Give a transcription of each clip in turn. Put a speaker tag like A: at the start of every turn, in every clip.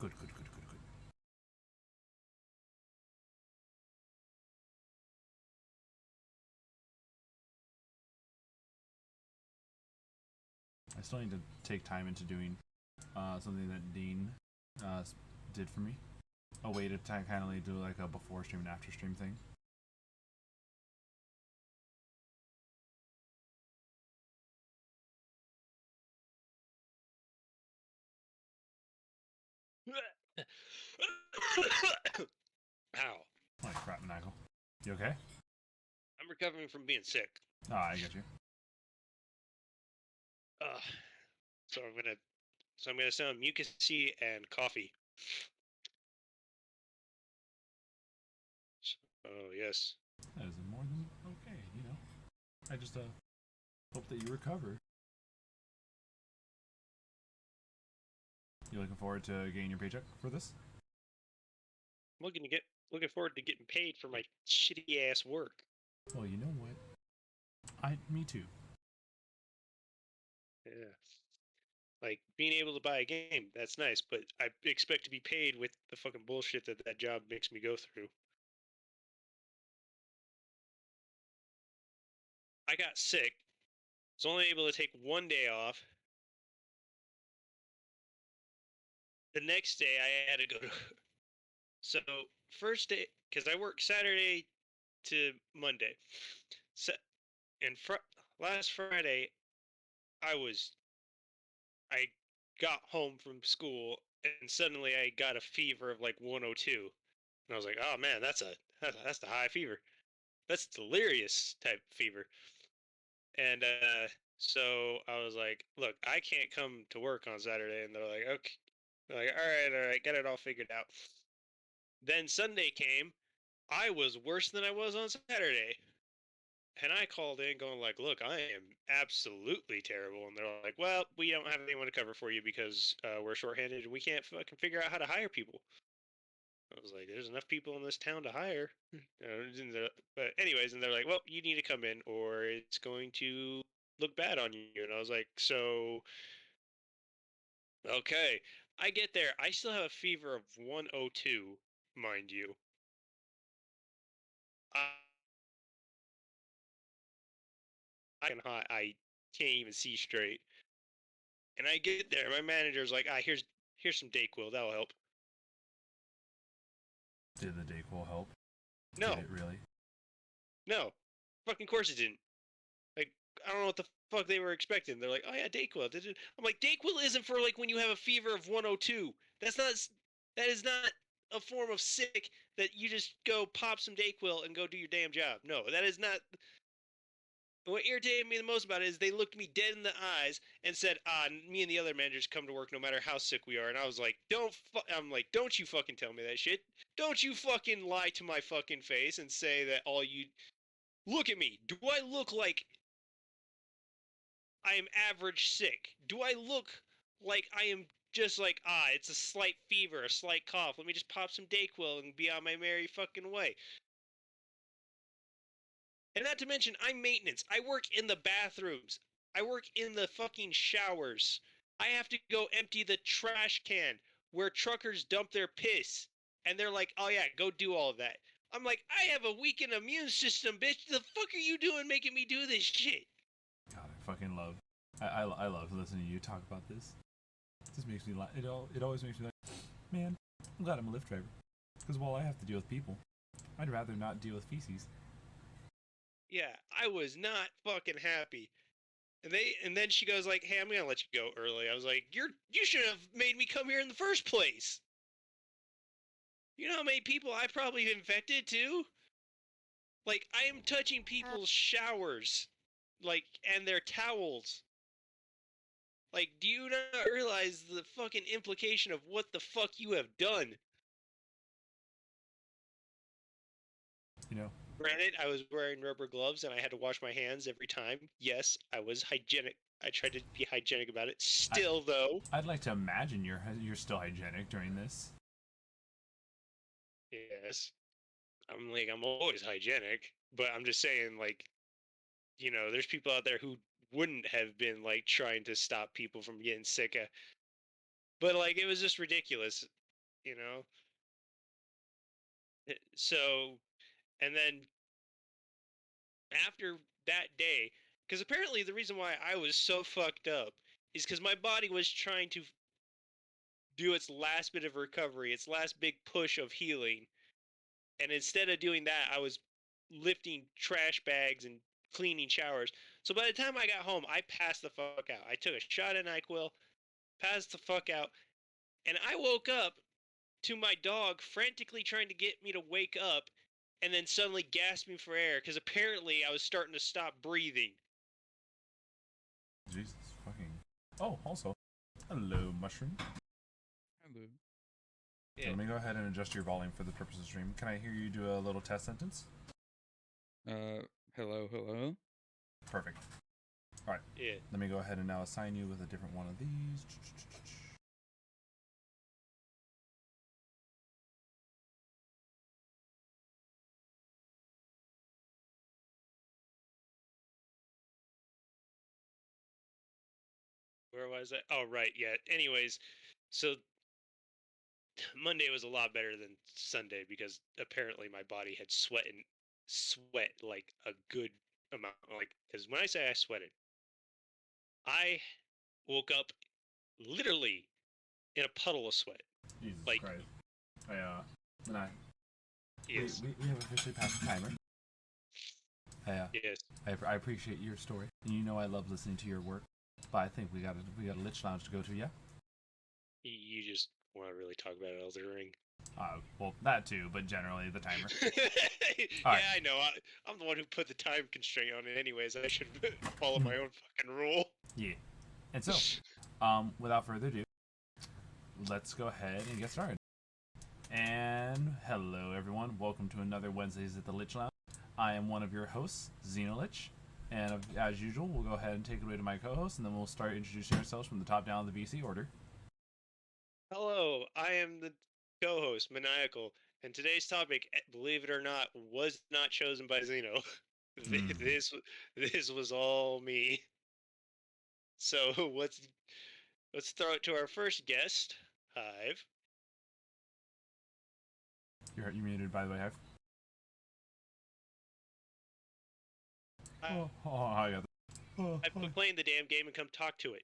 A: Good, good, good, good, good. I still need to take time into doing something that Dean uh, did for me. A way to kind of do like a before stream and after stream thing.
B: Ow.
A: Holy crap, Maniacal. You okay?
B: I'm recovering from being sick.
A: Oh, I get you.
B: So I'm gonna sound mucusy and coffee. Oh yes.
A: That is more than okay, you know. I just hope that you recover. You looking forward to getting your paycheck for this?
B: Looking forward to getting paid for my shitty ass work.
A: Well, you know what? Me too.
B: Yeah. Like being able to buy a game, that's nice, but I expect to be paid with the fucking bullshit that job makes me go through. I got sick. Was only able to take one day off. The next day I had to go to. So first day, because I work Saturday to Monday. So, and last Friday, I was I got home from school and suddenly I got a fever of like 102, and I was like, oh man, that's the high fever. That's delirious type fever. And so I was like, look, I can't come to work on Saturday, and they're like, okay, they're like, all right, get it all figured out. Then Sunday came. I was worse than I was on Saturday. And I called in going like, look, I am absolutely terrible. And they're like, well, we don't have anyone to cover for you because we're shorthanded and we can't fucking figure out how to hire people. I was like, there's enough people in this town to hire. But anyways, and they're like, well, you need to come in or it's going to look bad on you. And I was like, so, okay. I get there. I still have a fever of 102, mind you. I'm hot. I can't even see straight. And I get there. My manager's like, here's some Dayquil. That'll help.
A: Did the Dayquil help?
B: No.
A: Did it really?
B: No. Fucking course it didn't. Like, I don't know what the fuck they were expecting. They're like, oh yeah, Dayquil. I'm like, Dayquil isn't for like when you have a fever of 102. That is not a form of sick that you just go pop some Dayquil and go do your damn job. No, that is not. What irritated me the most about it is they looked me dead in the eyes and said, me and the other managers come to work no matter how sick we are. And I was like, don't you fucking tell me that shit. Don't you fucking lie to my fucking face and say that look at me. Do I look like I am average sick? Do I look like I am just like, it's a slight fever, a slight cough. Let me just pop some Dayquil and be on my merry fucking way. And not to mention, I'm maintenance. I work in the bathrooms. I work in the fucking showers. I have to go empty the trash can where truckers dump their piss. And they're like, oh yeah, go do all of that. I'm like, I have a weakened immune system, bitch. The fuck are you doing making me do this shit?
A: God, I fucking love. I love listening to you talk about this. This makes me laugh. It always makes me like, man, I'm glad I'm a Lyft driver. Because while I have to deal with people, I'd rather not deal with feces.
B: Yeah, I was not fucking happy. And then she goes like, "Hey, I'm gonna let you go early." I was like, "You should have made me come here in the first place." You know how many people I probably infected too? Like, I am touching people's showers, like, and their towels. Like, do you not realize the fucking implication of what the fuck you have done?
A: You know.
B: Granted, I was wearing rubber gloves and I had to wash my hands every time. Yes, I was hygienic. I tried to be hygienic about it. Still, though,
A: I'd like to imagine you're still hygienic during this.
B: yes, I'm always hygienic, but I'm just saying, like, there's people out there who wouldn't have been like trying to stop people from getting sick. But like, it was just ridiculous. you know. So, and then after that day, because apparently the reason why I was so fucked up is because my body was trying to do its last bit of recovery, its last big push of healing. And instead of doing that, I was lifting trash bags and cleaning showers. So by the time I got home, I passed the fuck out. I took a shot of NyQuil, passed the fuck out, and I woke up to my dog frantically trying to get me to wake up and then suddenly gasping for air because apparently I was starting to stop breathing.
A: Jesus fucking. Oh, also, hello, Mushroom.
C: Hello.
B: Yeah.
A: Let me go ahead and adjust your volume for the purpose of the stream. Can I hear you do a little test sentence?
C: Hello, hello.
A: Perfect. All right.
B: Yeah.
A: Let me go ahead and now assign you with a different one of these.
B: Where was I? Oh, right. Yeah. Anyways, so Monday was a lot better than Sunday because apparently my body had sweat like a good amount. Like, because when I say I sweated, I woke up literally in a puddle of sweat.
A: Jesus
B: Like,
A: Christ. And I,
B: yes,
A: we have officially passed the timer.
B: yes.
A: I appreciate your story. And you know I love listening to your work. But I think we got a Lich Lounge to go to, yeah?
B: You just want to really talk about Elden Ring.
A: Well, that too, but generally the timer.
B: Yeah,
A: right.
B: I know. I'm the one who put the time constraint on it. Anyways, I should follow my own fucking rule.
A: Yeah. And so, without further ado, let's go ahead and get started. And hello, everyone. Welcome to another Wednesdays at the Lich Lounge. I am one of your hosts, Xenolich. And as usual, we'll go ahead and take it away to my co-host, and then we'll start introducing ourselves from the top down of the VC order.
B: Hello, I am the co-host, Maniacal, and today's topic, believe it or not, was not chosen by Zeno. This was all me. So let's throw it to our first guest, Hive.
A: You're muted, by the way, Hive. I got that.
B: I quit playing the damn game and come talk to it.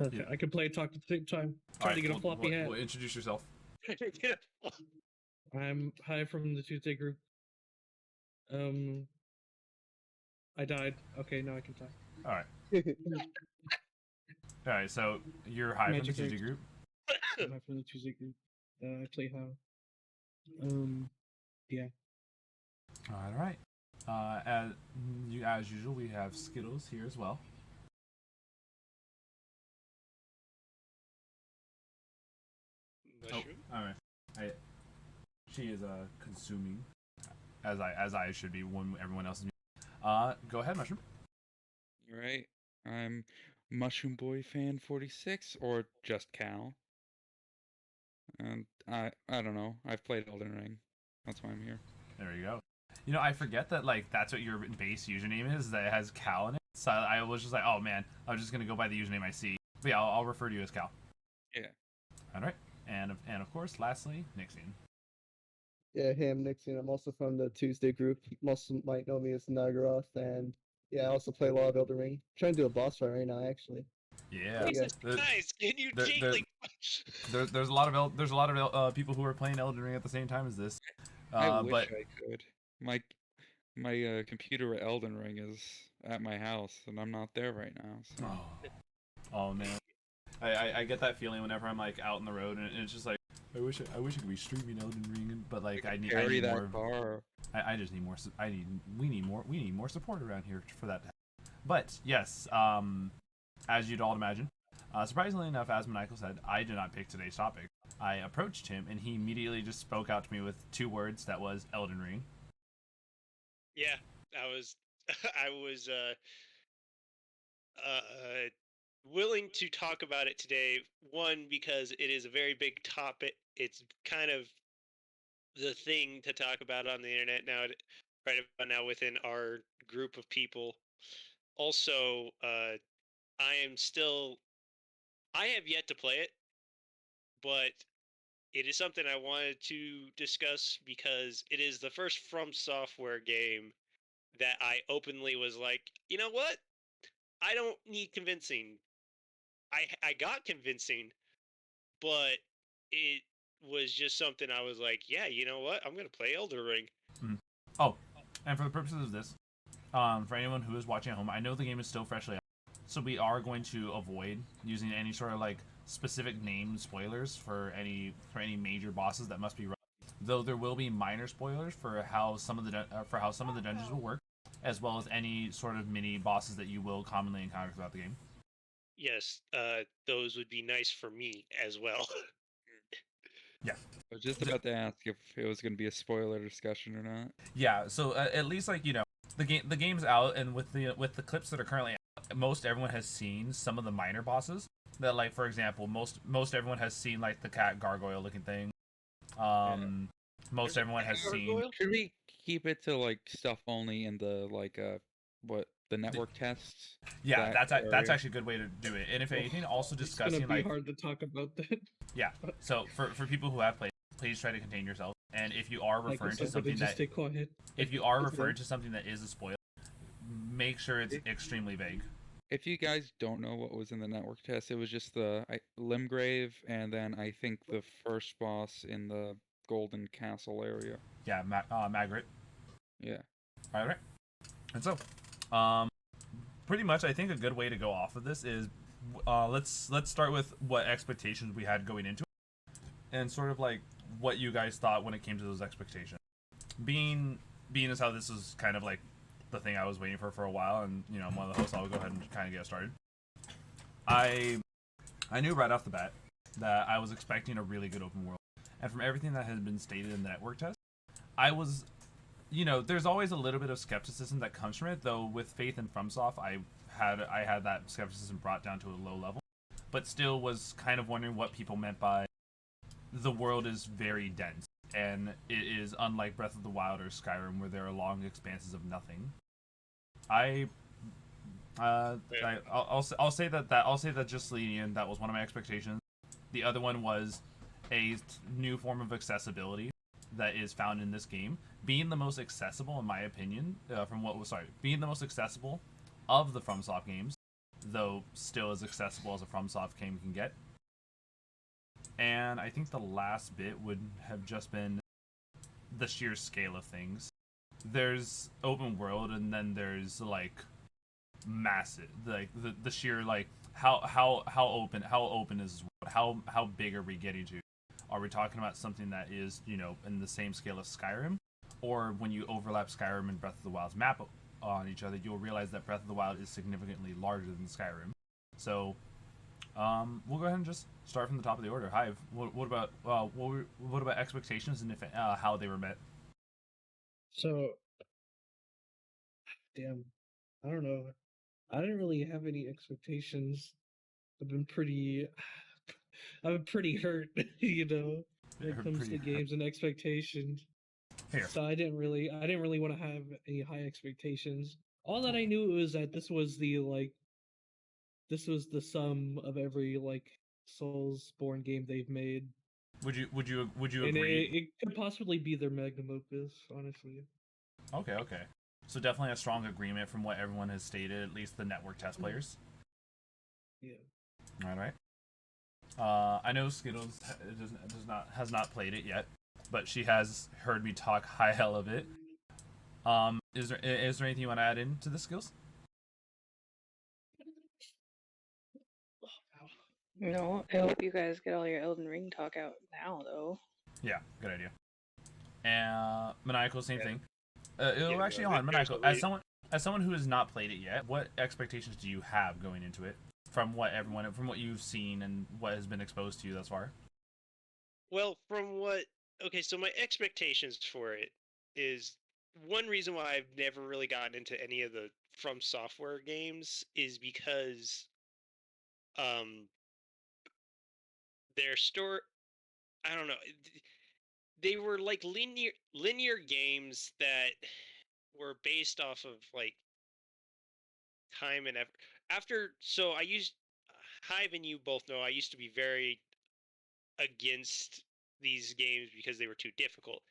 D: Okay,
A: Yeah.
D: I can play and talk at the same time. Trying to get a floppy hat.
A: Well, introduce yourself.
D: I'm Hi from the Tuesday group. I died. Okay, now I can talk.
A: All right. All right. So you're Hive from the
D: Magic
A: Tuesday
D: Eggs.
A: group.
D: I'm Hi from the Tuesday group. I play how. Yeah.
A: All right. As usual, we have Skittles here as well.
B: Mushroom?
A: Oh, all right. She is consuming, as I should be when everyone else is. Go ahead, Mushroom.
C: You're right. I'm Mushroom Boy Fan 46 or just Cal. And I don't know. I've played Elden Ring. That's why I'm here.
A: There you go. You know, I forget that that's what your base username is. That it has Cal in it. So I was just like, oh man, I'm just gonna go by the username I see. But yeah, I'll refer to you as Cal.
C: Yeah.
A: All right. And of course, lastly, Nixian.
E: Yeah, hey, I'm Nixon. I'm also from the Tuesday group. Most might know me as Nagaroth, and yeah, I also play a lot of Elden Ring. trying to do a boss fight right now, actually.
A: Yeah.
E: Jesus
B: Guys, can you
A: there-
B: take
A: there-
B: like?
A: There's a lot of people who are playing Elden Ring at the same time as this.
C: I wish
A: But
C: I could. My computer at Elden Ring is at my house, and I'm not there right now. So.
A: oh man, I get that feeling whenever I'm like out on the road, and it's just like I wish I could be streaming Elden Ring, but like I need
C: that
A: more.
C: car.
A: I just need more. We need more support around here for that to happen. But yes, as you'd all imagine, surprisingly enough, as Maniacal said, I did not pick today's topic. I approached him, and he immediately just spoke out to me with two words. That was Elden Ring.
B: Yeah, I was willing to talk about it today. One, because it is a very big topic. It's kind of the thing to talk about on the internet now, right about now within our group of people. Also, I have yet to play it, but it is something I wanted to discuss because it is the first From Software game that I openly was like, you know what? I don't need convincing. I got convincing, but it was just something I was like, yeah, you know what? I'm gonna play Elden Ring.
A: Mhm. Oh, and for the purposes of this, for anyone who is watching at home, I know the game is still freshly out, so we are going to avoid using any sort of like specific name spoilers for any major bosses that must be run. Though there will be minor spoilers for how some of the dungeons will work, as well as any sort of mini bosses that you will commonly encounter throughout the game.
B: Yes, those would be nice for me as well.
A: Yeah.
C: I was just about to ask if it was going to be a spoiler discussion or not.
A: Yeah, so at least like the game's out, and with the clips that are currently out, most everyone has seen some of the minor bosses. That like for example, most everyone has seen like the cat gargoyle looking thing. Most
B: There's a
A: everyone has seen.
B: gargoyle?
C: Should we keep it to like stuff only in the like what the network tests?
A: Yeah,
C: that
A: that's
C: area?
A: actually a good way to do it. And if anything, also
D: It's gonna
A: discussing
D: be
A: like
D: hard to talk about that.
A: yeah. So for people who have played, please try to contain yourself. And if you are
D: Like I
A: referring to
D: said,
A: something
D: just
A: that
D: stay quiet.
A: if you are
E: It's
A: referring
E: good.
A: to something that is a spoiler, make sure it's extremely vague.
C: If you guys don't know what was in the network test, it was just the Limgrave, and then I think the first boss in the Golden Castle area.
A: Yeah, Magritte.
C: Yeah.
A: All right. And so, pretty much, I think a good way to go off of this is let's start with what expectations we had going into it, and sort of like what you guys thought when it came to those expectations. Being as how this is kind of like the thing I was waiting for a while, and I'm one of the hosts, I'll go ahead and kind of get started. I knew right off the bat that I was expecting a really good open world, and from everything that had been stated in the network test, I was, there's always a little bit of skepticism that comes from it. Though with faith in FromSoft, I had that skepticism brought down to a low level, but still was kind of wondering what people meant by the world is very dense, and it is unlike Breath of the Wild or Skyrim, where there are long expanses of nothing. I'll say that just Selenium, that was one of my expectations. The other one was a new form of accessibility that is found in this game, being the most accessible in my opinion, being the most accessible of the FromSoft games, though still as accessible as a FromSoft game can get. And I think the last bit would have just been the sheer scale of things. There's open world, and then there's like massive, like the sheer like how open is this world? How big are we getting to? Are we talking about something that is in the same scale as Skyrim, or when you overlap Skyrim and Breath of the Wild's map on each other, you'll realize that Breath of the Wild is significantly larger than Skyrim. So we'll go ahead and just start from the top of the order. Hive, what about expectations, and if how they were met?
D: So, damn, I don't know. I didn't really have any expectations. I've been pretty, I've been pretty hurt, when it comes to games and expectations.
A: Here.
D: So I didn't really want to have any high expectations. All that I knew was that this was the sum of every Soulsborne game they've made.
A: Would you
D: And
A: agree?
D: it could possibly be their magnum opus, honestly.
A: Okay. So definitely a strong agreement from what everyone has stated, at least the network test players.
D: Yeah.
A: All right. I know Skittles has not played it yet, but she has heard me talk high hell of it. Is there anything you want to add into the skills?
F: No, I hope you guys get all your Elden Ring talk out now, though.
A: Yeah, good idea. And Maniacal, same thing. Actually,
B: there's
A: Maniacal,
B: a
A: as someone who has not played it yet, what expectations do you have going into it from what you've seen and what has been exposed to you thus far?
B: Well, so my expectations for it is one reason why I've never really gotten into any of the From Software games is because their story, I don't know, they were like linear games that were based off of like time and effort. So Hive and you both know I used to be very against these games because they were too difficult.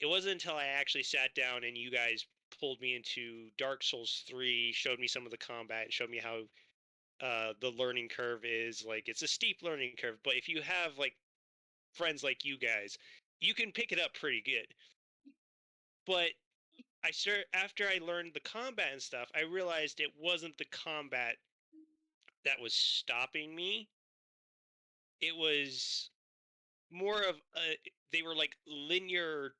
B: It wasn't until I actually sat down and you guys pulled me into Dark Souls 3, showed me some of the combat, and showed me how the learning curve is. Like, it's a steep learning curve, but if you have like friends like you guys, you can pick it up pretty good. But after I learned the combat and stuff, I realized it wasn't the combat that was stopping me. It was more of they were like linear.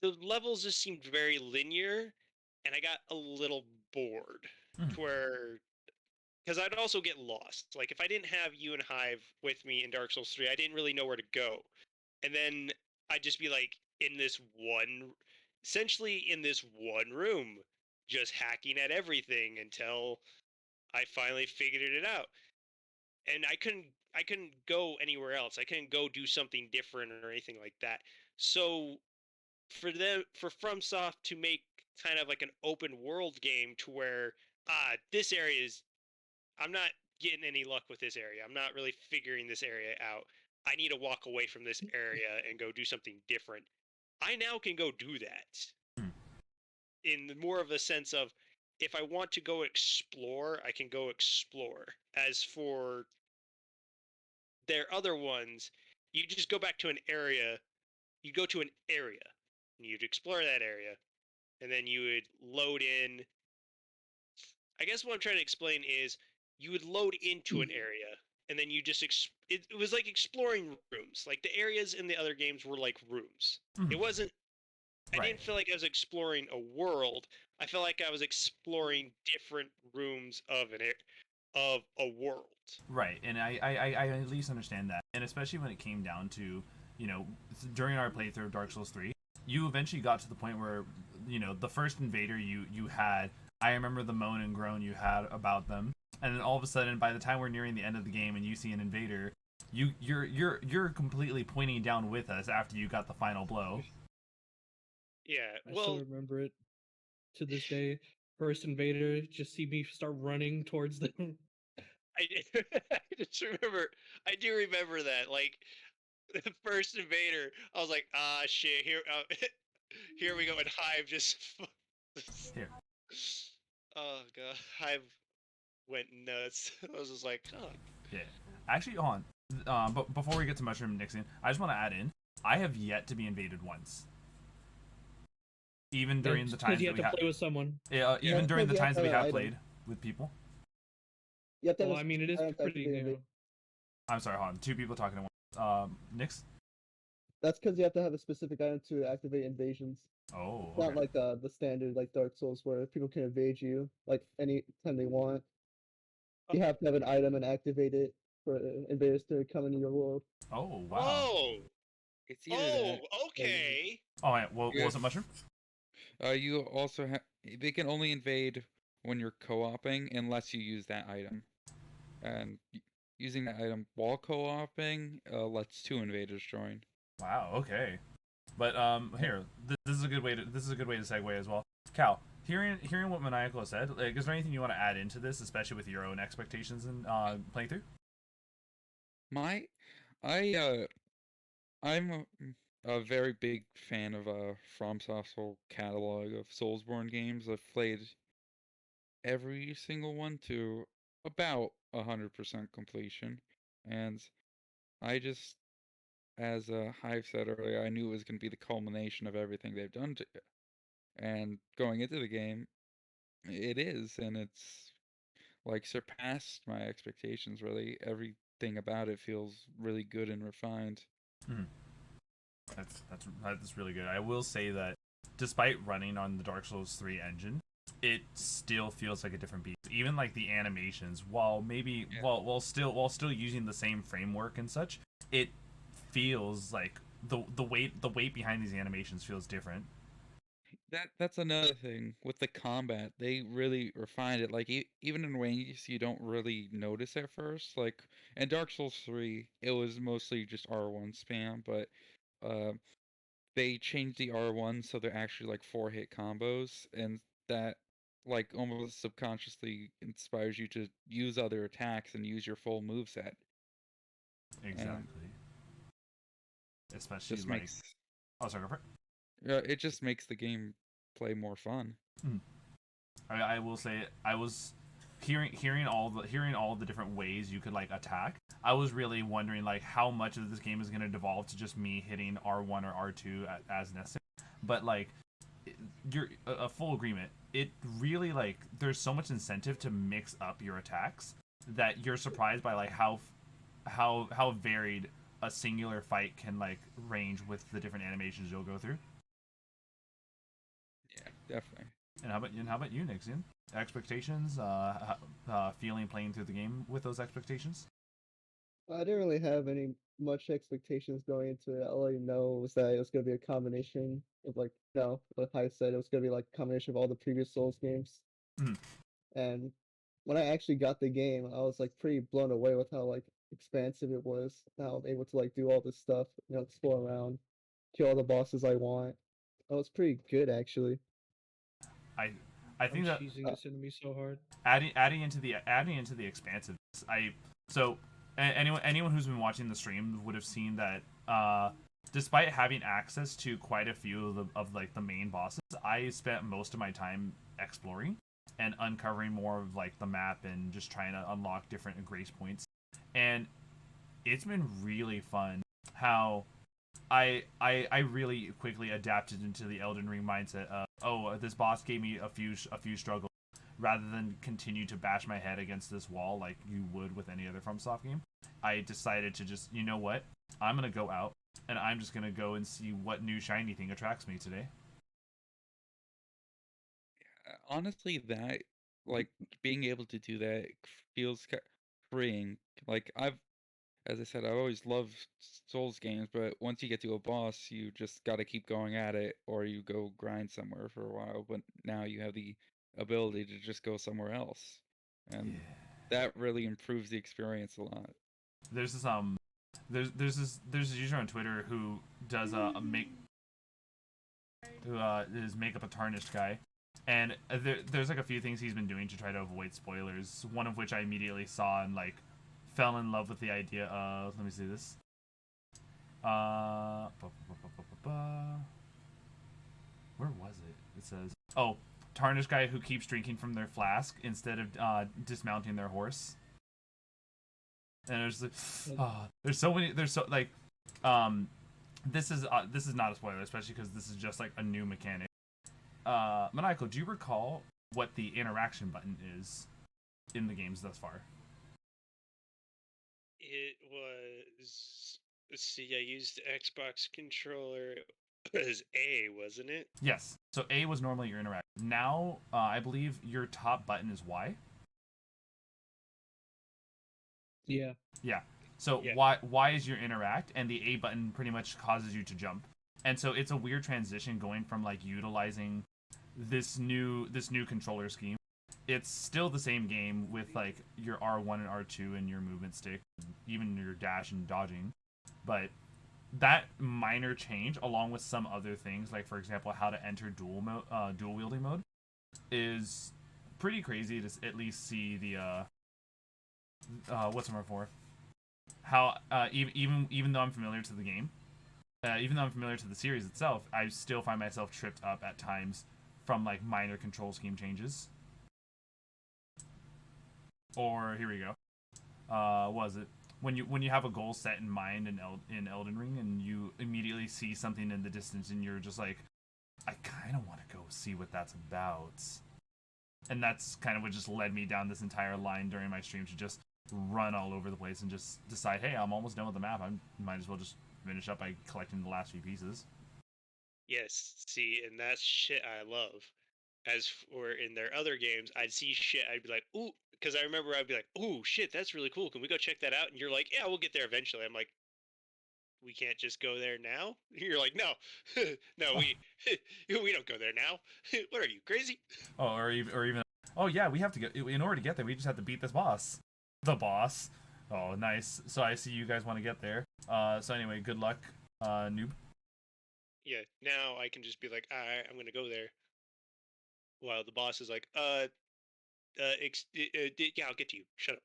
B: The levels just seemed very linear, and I got a little bored. To where, because I'd also get lost. Like, if I didn't have you and Hive with me in Dark Souls 3, I didn't really know where to go. And then I'd just be like essentially in this one room, just hacking at everything until I finally figured it out. And I couldn't go anywhere else. I couldn't go do something different or anything like that. So for FromSoft to make kind of like an open world game to where this area is, I'm not getting any luck with this area. I'm not really figuring this area out. I need to walk away from this area and go do something different. I now can go do that. In more of a sense of, if I want to go explore, I can go explore. As for their other ones, you just go back to an area. You go to an area, and you'd explore that area, and then you would load in. I guess what I'm trying to explain is, you would load into an area, and then you just it was like exploring rooms. Like, the areas in the other games were like rooms. It wasn't. I didn't feel like I was exploring a world. I felt like I was exploring different rooms of a world.
A: Right, and I at least understand that, and especially when it came down to, during our playthrough of Dark Souls 3, you eventually got to the point where, the first invader you had, I remember the moan and groan you had about them, and then all of a sudden, by the time we're nearing the end of the game and you see an invader, you're completely pointing down with us after you got the final blow.
B: Yeah,
D: I still remember it to this day. First invader, just see me start running towards them.
B: I do remember that. Like, the first invader, I was like, shit, here we go, and Hive just
A: Here.
B: Oh god, Hive went nuts. I was just like, oh.
A: Yeah. Actually, hold on. But before we get to Mushroom Nixon, I just want to add in, I have yet to be invaded once. Even during the times
D: you have to play with someone.
A: Yeah, even during the times that we have played with people.
D: Well, I mean, it is pretty new.
A: I'm sorry, hold on. Two people talking at once. Nix?
E: That's because you have to have a specific item to activate invasions.
A: Oh,
E: okay. Not like the standard like Dark Souls where people can invade you like any time they want. You have to have an item and activate it for invaders to come into your world.
A: Oh, wow.
B: Oh!
C: It's either that.
B: Okay.
A: Oh, yeah. What was it, Mushroom?
C: You also have. They can only invade when you're co-oping unless you use that item. And using that item while co-oping lets two invaders join.
A: Wow. Okay. But here, this is a good way to segue as well. Cal, hearing what Maniacal said, like, is there anything you want to add into this, especially with your own expectations and playing through?
C: I'm a very big fan of FromSoft's whole catalog of Soulsborne games. I've played every single one to about 100% completion, and I just, as Hive said earlier, I knew it was going to be the culmination of everything they've done to it. And going into the game, it is, and it's like surpassed my expectations. Really, everything about it feels really good and refined.
A: That's really good. I will say that despite running on the Dark Souls 3 engine, it still feels like a different beast. Even like the animations, while still using the same framework and such, it feels like the weight behind these animations feels different.
C: That's another thing with the combat. They really refined it. Like even in ways you don't really notice at first. Like in Dark Souls 3, it was mostly just R1 spam, but they changed the R1 so they're actually like 4-hit combos, and that like almost subconsciously inspires you to use other attacks and use your full moveset.
A: Exactly. Especially
C: Just
A: like,
C: makes
A: oh, sorry, go for it.
C: it just makes the game play more fun.
A: I will say I was hearing all the different ways you could like attack. I was really wondering like how much of this game is going to devolve to just me hitting R1 or R2 as necessary. But like you're a full agreement. It really like there's so much incentive to mix up your attacks that you're surprised by like how varied a singular fight can like range with the different animations you'll go through.
C: Yeah, definitely.
A: And how about you, Nixian? Expectations, feeling playing through the game with those expectations.
E: I didn't really have any much expectations going into it. All I know was that it was gonna be a combination of like no, like I said, it was gonna be like a combination of all the previous Souls games.
A: Mhm.
E: And when I actually got the game, I was like pretty blown away with how like expansive it was. How I'm able to like do all this stuff, explore around, kill all the bosses I want. That was pretty good actually.
A: I I
D: I'm
A: think that
D: cheesing this enemy so hard.
A: adding into the expansiveness. So anyone who's been watching the stream would have seen that despite having access to quite a few of like the main bosses, I spent most of my time exploring and uncovering more of like the map and just trying to unlock different grace points. And it's been really fun how I really quickly adapted into the Elden Ring mindset of, oh, this boss gave me a few struggles, rather than continue to bash my head against this wall like you would with any other FromSoft game. I decided to just, you know what, I'm gonna go out and I'm just gonna go and see what new shiny thing attracts me today.
C: Honestly, that like being able to do that feels freeing. Like as I said, I've always loved Souls games, but once you get to a boss, you just got to keep going at it, or you go grind somewhere for a while. But now you have the ability to just go somewhere else, and that really improves the experience a lot.
A: There's this there's this user on Twitter who does a make who is makeup a tarnished guy, and there's like a few things he's been doing to try to avoid spoilers. One of which I immediately saw and like fell in love with the idea of. Let me see this. Uh, where was it? It says, oh, tarnished guy who keeps drinking from their flask instead of dismounting their horse. And there's like, there's so many. There's so like, this is not a spoiler, especially because this is just like a new mechanic. Maniacal, do you recall what the interaction button is in the games thus far?
B: It was. Let's see. I used the Xbox controller. It was A, wasn't it?
A: Yes. So A was normally your interaction. Now, I believe your top button is Y.
D: Yeah.
A: Yeah. So
B: Yeah.
A: Y is your interact, and the A button pretty much causes you to jump. And so it's a weird transition going from like utilizing this new controller scheme. It's still the same game with like your R1 and R2 and your movement stick, even your dash and dodging. But that minor change, along with some other things, like for example how to enter dual wielding mode, is pretty crazy to at least see the what's number four. How even though I'm familiar to the game, even though I'm familiar to the series itself, I still find myself tripped up at times from like minor control scheme changes. Or here we go. Was it when you have a goal set in mind in Elden Ring and you immediately see something in the distance and you're just like, I kind of want to go see what that's about. And that's kind of what just led me down this entire line during my stream to just run all over the place and just decide, hey, I'm almost done with the map. I might as well just finish up by collecting the last few pieces.
B: Yes. See, and that's shit I love. As for in their other games, I'd see shit. I'd be like, ooh, because I remember I'd be like, ooh, shit, that's really cool. Can we go check that out? And you're like, yeah, we'll get there eventually. I'm like, we can't just go there now. You're like, no, no, we don't go there now. What are you, crazy?
A: Oh, or even, oh yeah, we have to get in order to get there. We just have to beat this boss. The boss. Oh, nice. So I see you guys want to get there. So anyway, good luck, noob.
B: Yeah, now I can just be like, all right, I'm gonna go there. While the boss is like, yeah, I'll get to you. Shut up.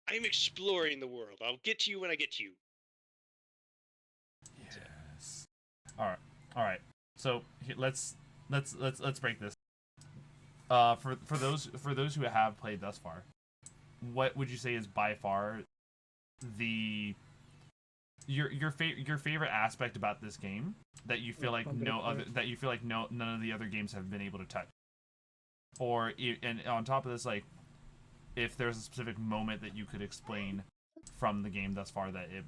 B: I'm exploring the world. I'll get to you when I get to you.
A: Yes. All right. So let's break this. For those who have played thus far, what would you say is by far the your favorite aspect about this game that you feel like none of the other games have been able to touch? Or and on top of this, like, if there's a specific moment that you could explain from the game thus far that it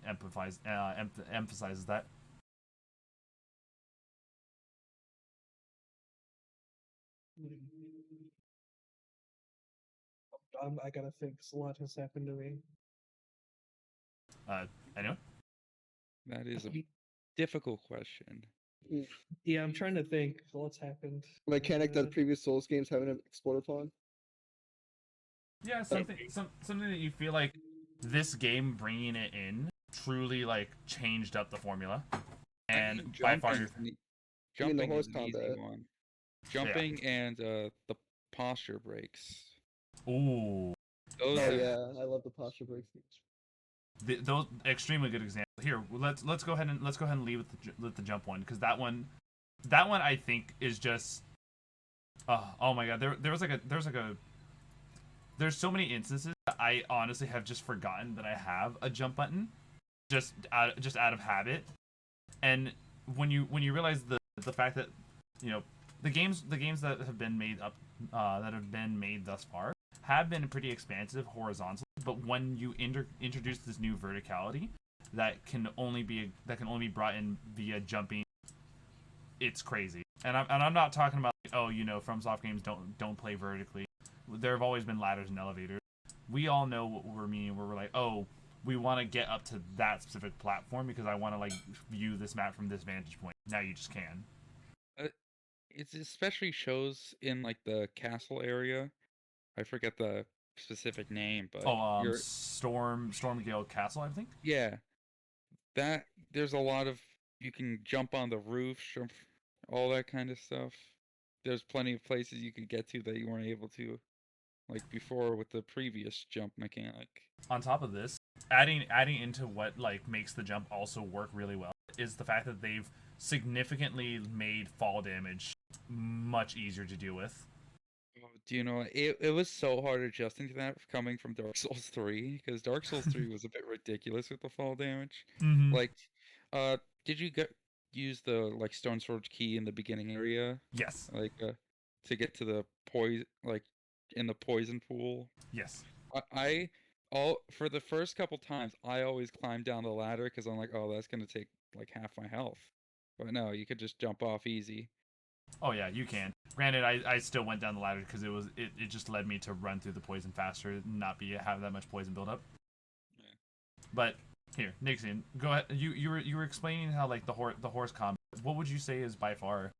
A: emphasizes that.
D: I gotta think. 'Cause a lot has happened to me.
A: I know.
C: That is a difficult question.
D: Yeah, I'm trying to think. What's happened?
E: Mechanic that previous Souls games haven't explored upon.
A: Yeah, something that you feel like this game bringing it in truly like changed up the formula, and by far
C: jumping
E: horse
C: is an easy
E: combat.
C: one. Jumping and the posture breaks.
A: Ooh.
C: Those
E: I love the posture breaks.
A: Those extremely good examples. Here, let's go ahead and leave with the jump one, because that one I think is just oh my god. There's so many instances that I honestly have just forgotten that I have a jump button, just out of habit. And when you realize the fact that, you know, the games that have been made thus far have been pretty expansive horizontally, but when you introduce this new verticality that can only be brought in via jumping, it's crazy. And I'm not talking about like, oh, you know, FromSoft games don't play vertically. There have always been ladders and elevators. We all know what we're meaning, where we're like, oh, we want to get up to that specific platform because I want to like view this map from this vantage point. Now you just can.
C: It especially shows in like the castle area. I forget the specific name, but
A: Stormgale Castle, I think.
C: Yeah, that there's a lot of, you can jump on the roof, all that kind of stuff. There's plenty of places you could get to that you weren't able to, like before with the previous jump mechanic.
A: On top of this, adding into what like makes the jump also work really well is the fact that they've significantly made fall damage much easier to deal with.
C: Do you know, it was so hard adjusting to that coming from Dark Souls 3, because Dark Souls 3 was a bit ridiculous with the fall damage.
A: Mm-hmm.
C: Like, did you use the like Stone Sword key in the beginning area?
A: Yes.
C: Like, to get to the poison, like in the poison pool?
A: Yes.
C: I for the first couple times, I always climbed down the ladder because I'm like, oh, that's gonna take like half my health. But no, you could just jump off easy.
A: Oh yeah, you can. Granted, I still went down the ladder because it just led me to run through the poison faster, and not have that much poison build up.
C: Yeah.
A: But here, Nixon, go ahead. You were explaining how like the horse combat. What would you say is by far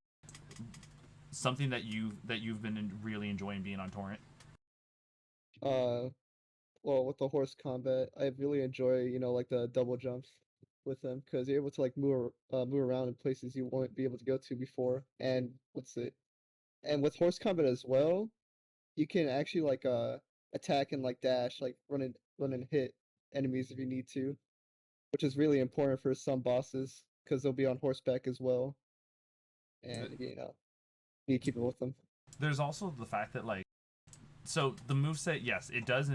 A: something that you've been really enjoying being on Torrent?
E: Well, with the horse combat, I really enjoy, you know, like the double jumps with them, because you're able to like move around in places you won't be able to go to before. And and with horse combat as well, you can actually like attack and like dash, like run and hit enemies if you need to, which is really important for some bosses because they'll be on horseback as well, and you know, you need to keep it with them.
A: There's also the fact that like, so the moveset, yes, it does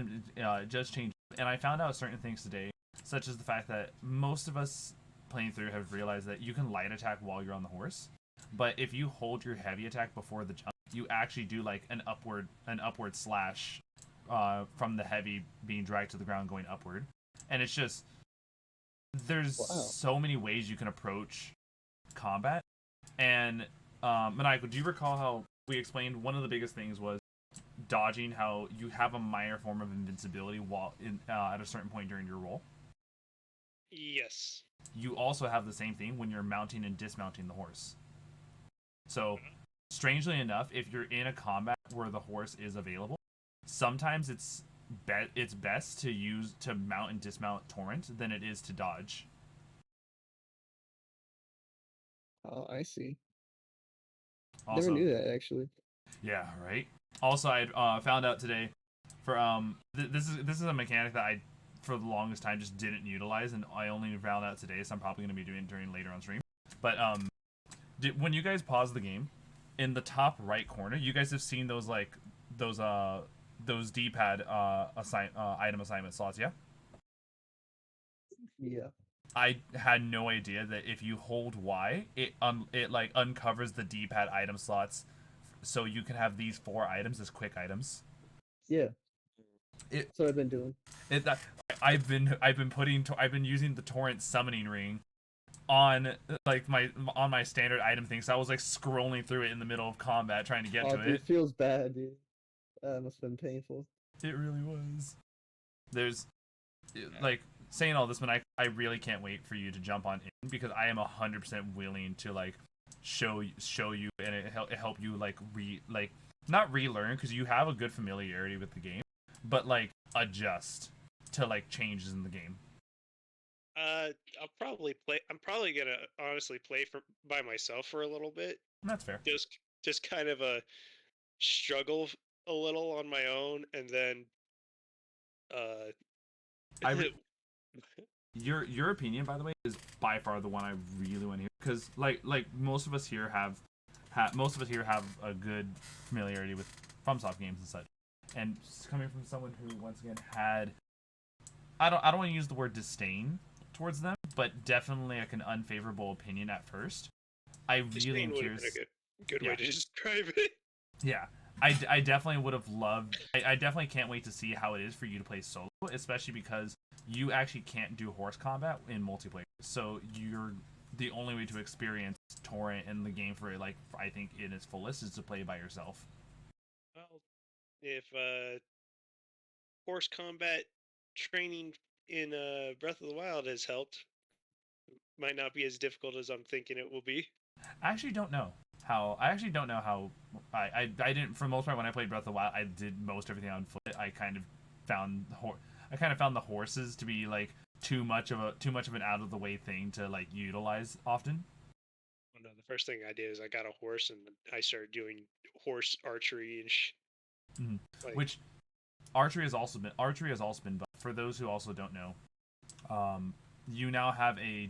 A: change. And I found out certain things today, such as the fact that most of us playing through have realized that you can light attack while you're on the horse, but if you hold your heavy attack before the jump, you actually do like an upward slash from the heavy being dragged to the ground going upward. And it's just, there's so many ways you can approach combat. And Maniacal, do you recall how we explained one of the biggest things was dodging, how you have a minor form of invincibility while at a certain point during your roll?
B: Yes.
A: You also have the same thing when you're mounting and dismounting the horse. So, strangely enough, if you're in a combat where the horse is available, sometimes it's best to mount and dismount Torrent than it is to dodge.
E: Oh, I see.
A: Also,
E: never knew that actually.
A: Yeah, right. Also, I found out today for this is a mechanic that for the longest time just didn't utilize, and I only found out today, so I'm probably going to be doing it during later on stream. But when you guys pause the game, in the top right corner, you guys have seen those D-pad item assignment slots, yeah?
E: Yeah.
A: I had no idea that if you hold Y, it like uncovers the D-pad item slots, so you can have these 4 items as quick items.
E: Yeah.
A: That's
E: what I've been doing.
A: I've been using the torrent summoning ring on like my standard item thing, so I was like scrolling through it in the middle of combat trying to get to
E: Dude,
A: it.
E: it feels bad, dude. That must have been painful.
A: It really was. There's like saying all this, but I really can't wait for you to jump on in, because I am 100% willing to like show you and it help you like not relearn, because you have a good familiarity with the game, but like adjust to like changes in the game.
B: I'll probably play. I'm probably gonna honestly play by myself for a little bit.
A: That's fair.
B: Just kind of a struggle a little on my own, and then
A: your opinion, by the way, is by far the one I really want to hear, because like most of us here have a good familiarity with FromSoft games and such, and coming from someone who once again had I don't want to use the word disdain towards them, but definitely like an unfavorable opinion at first. I really am curious.
B: A good way to describe it.
A: Yeah, I definitely would have loved. I definitely can't wait to see how it is for you to play solo, especially because you actually can't do horse combat in multiplayer. So the only way to experience torrent in the game for like I think in its fullest is to play by yourself.
B: Well, if horse combat training in Breath of the Wild has helped, might not be as difficult as I'm thinking it will be.
A: I actually don't know how. I didn't, for the most part when I played Breath of the Wild, I did most everything on foot. I kind of found the horses to be like too much of an out of the way thing to like utilize often.
B: Well, no, the first thing I did is I got a horse and I started doing horse archery and
A: like, which archery has also been. But for those who also don't know, you now have a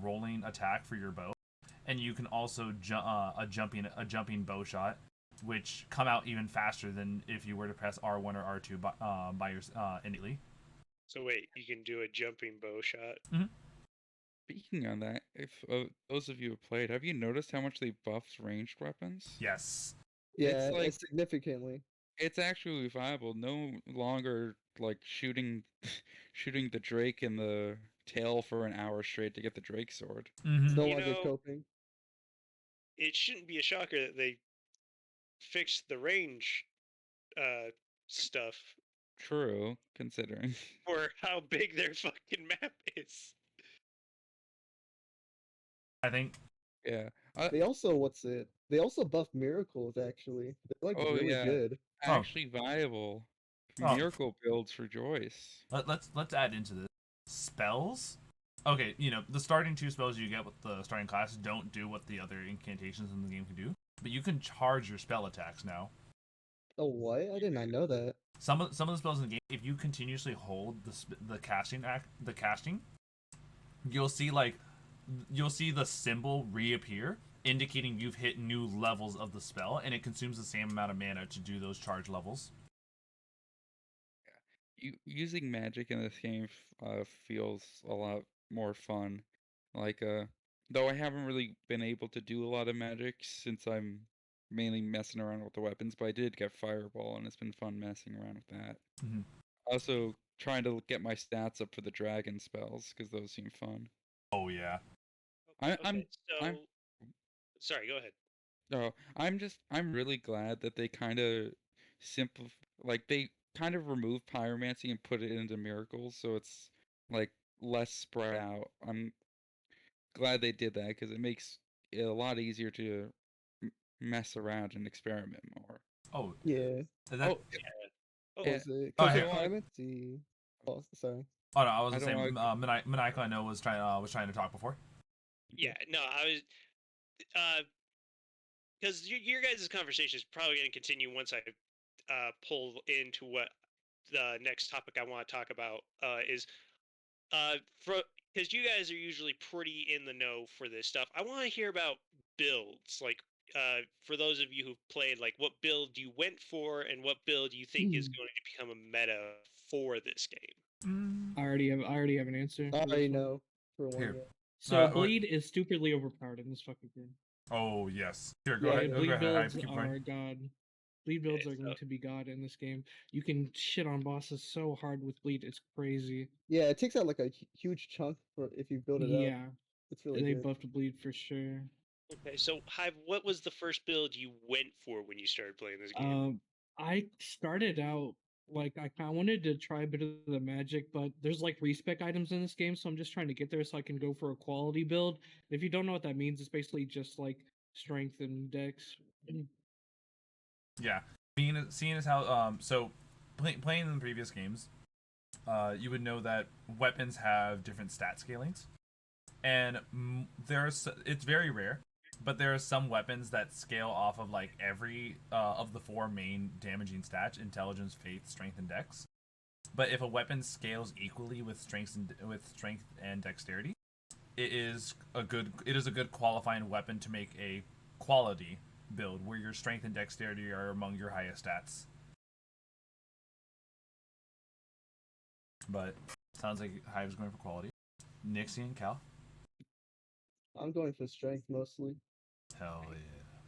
A: rolling attack for your bow, and you can also a jumping bow shot, which come out even faster than if you were to press R1 or R2 by your innately.
B: So wait, you can do a jumping bow shot.
A: Mm-hmm.
C: Speaking on that, if those of you have played, have you noticed how much they buffed ranged weapons?
A: Yes.
E: Yeah, it's significantly.
C: It's actually viable. No longer like shooting the Drake in the tail for an hour straight to get the Drake sword.
A: Mm-hmm.
E: No longer coping.
B: It shouldn't be a shocker that they fixed the range stuff.
C: True, considering.
B: For how big their fucking map is.
A: I think.
C: Yeah.
E: They also buffed miracles actually. They're like really good.
C: Actually viable. Miracle builds rejoice.
A: Let's add into this spells. Okay, the starting 2 spells you get with the starting class don't do what the other incantations in the game can do, but you can charge your spell attacks now.
E: Oh, what? I did not know that.
A: Some of the spells in the game, if you continuously hold the casting, you'll see the symbol reappear, indicating you've hit new levels of the spell, and it consumes the same amount of mana to do those charge levels.
C: Using magic in this game feels a lot more fun. Like, though I haven't really been able to do a lot of magic since I'm mainly messing around with the weapons, but I did get Fireball, and it's been fun messing around with that.
A: Mm-hmm.
C: Also, trying to get my stats up for the dragon spells, because those seem fun.
A: Oh, yeah.
B: Sorry, go ahead.
C: Oh, I'm really glad that they kind of they kind of remove pyromancy and put it into miracles, so it's like less spread out. I'm glad they did that because it makes it a lot easier to mess around and experiment more.
A: Oh
E: yeah.
A: Yeah.
E: Was it? Pyromancy. Oh, sorry.
A: Oh no, I was saying Maniacal and I was trying to talk before.
B: Yeah, no, I was because your guys' conversation is probably going to continue once I pull into what the next topic I want to talk about is because you guys are usually pretty in the know for this stuff. I want to hear about builds, like for those of you who've played, like what build you went for and what build you think is going to become a meta for this game.
D: I already have an answer.
E: I already know for one.
A: Here.
E: Yeah.
D: So bleed is stupidly overpowered in this fucking game.
A: Oh yes. Here, go
E: Yeah,
A: ahead.
D: Bleed
A: Go ahead.
D: builds
A: Keep
D: are
A: going.
D: god. Bleed builds
B: Okay,
D: are going to be god in this game. You can shit on bosses so hard with bleed, it's crazy.
E: Yeah, it takes out like a huge chunk for if you build it up.
D: Yeah,
E: It's really
D: they
E: good.
D: buffed bleed for sure.
B: Okay, so Hive, what was the first build you went for when you started playing this game?
D: I started out like I kind of wanted to try a bit of the magic, but there's like respec items in this game, so I'm just trying to get there so I can go for a quality build. If you don't know what that means, it's basically just like strength and dex.
A: Yeah, seeing as how so playing in the previous games, you would know that weapons have different stat scalings, and it's very rare, but there are some weapons that scale off of like every of the four main damaging stats: intelligence, faith, strength, and dex. But if a weapon scales equally with strength and dexterity, it is a good qualifying weapon to make a quality build where your strength and dexterity are among your highest stats. But sounds like Hive's going for quality. Nixie and Cal.
E: I'm going for strength mostly.
A: Hell yeah.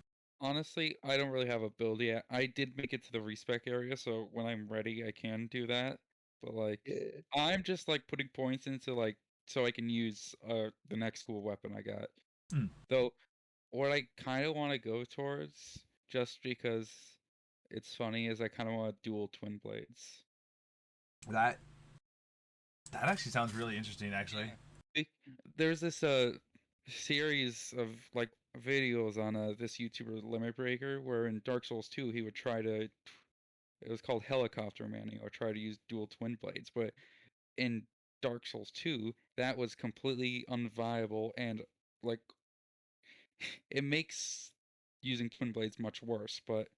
C: Honestly, I don't really have a build yet. I did make it to the respec area, so when I'm ready, I can do that. But like,
E: Yeah.
C: I'm just like putting points into like so I can use the next cool weapon I got. Though, what I kind of want to go towards, just because it's funny, is I kind of want dual twin blades.
A: That actually sounds really interesting. Actually,
C: there's this series of like videos on this YouTuber Limit Breaker where in Dark Souls 2 he would try to. It was called Helicopter Manning, or try to use dual twin blades, but in Dark Souls 2 that was completely unviable, and like it makes using twin blades much worse. But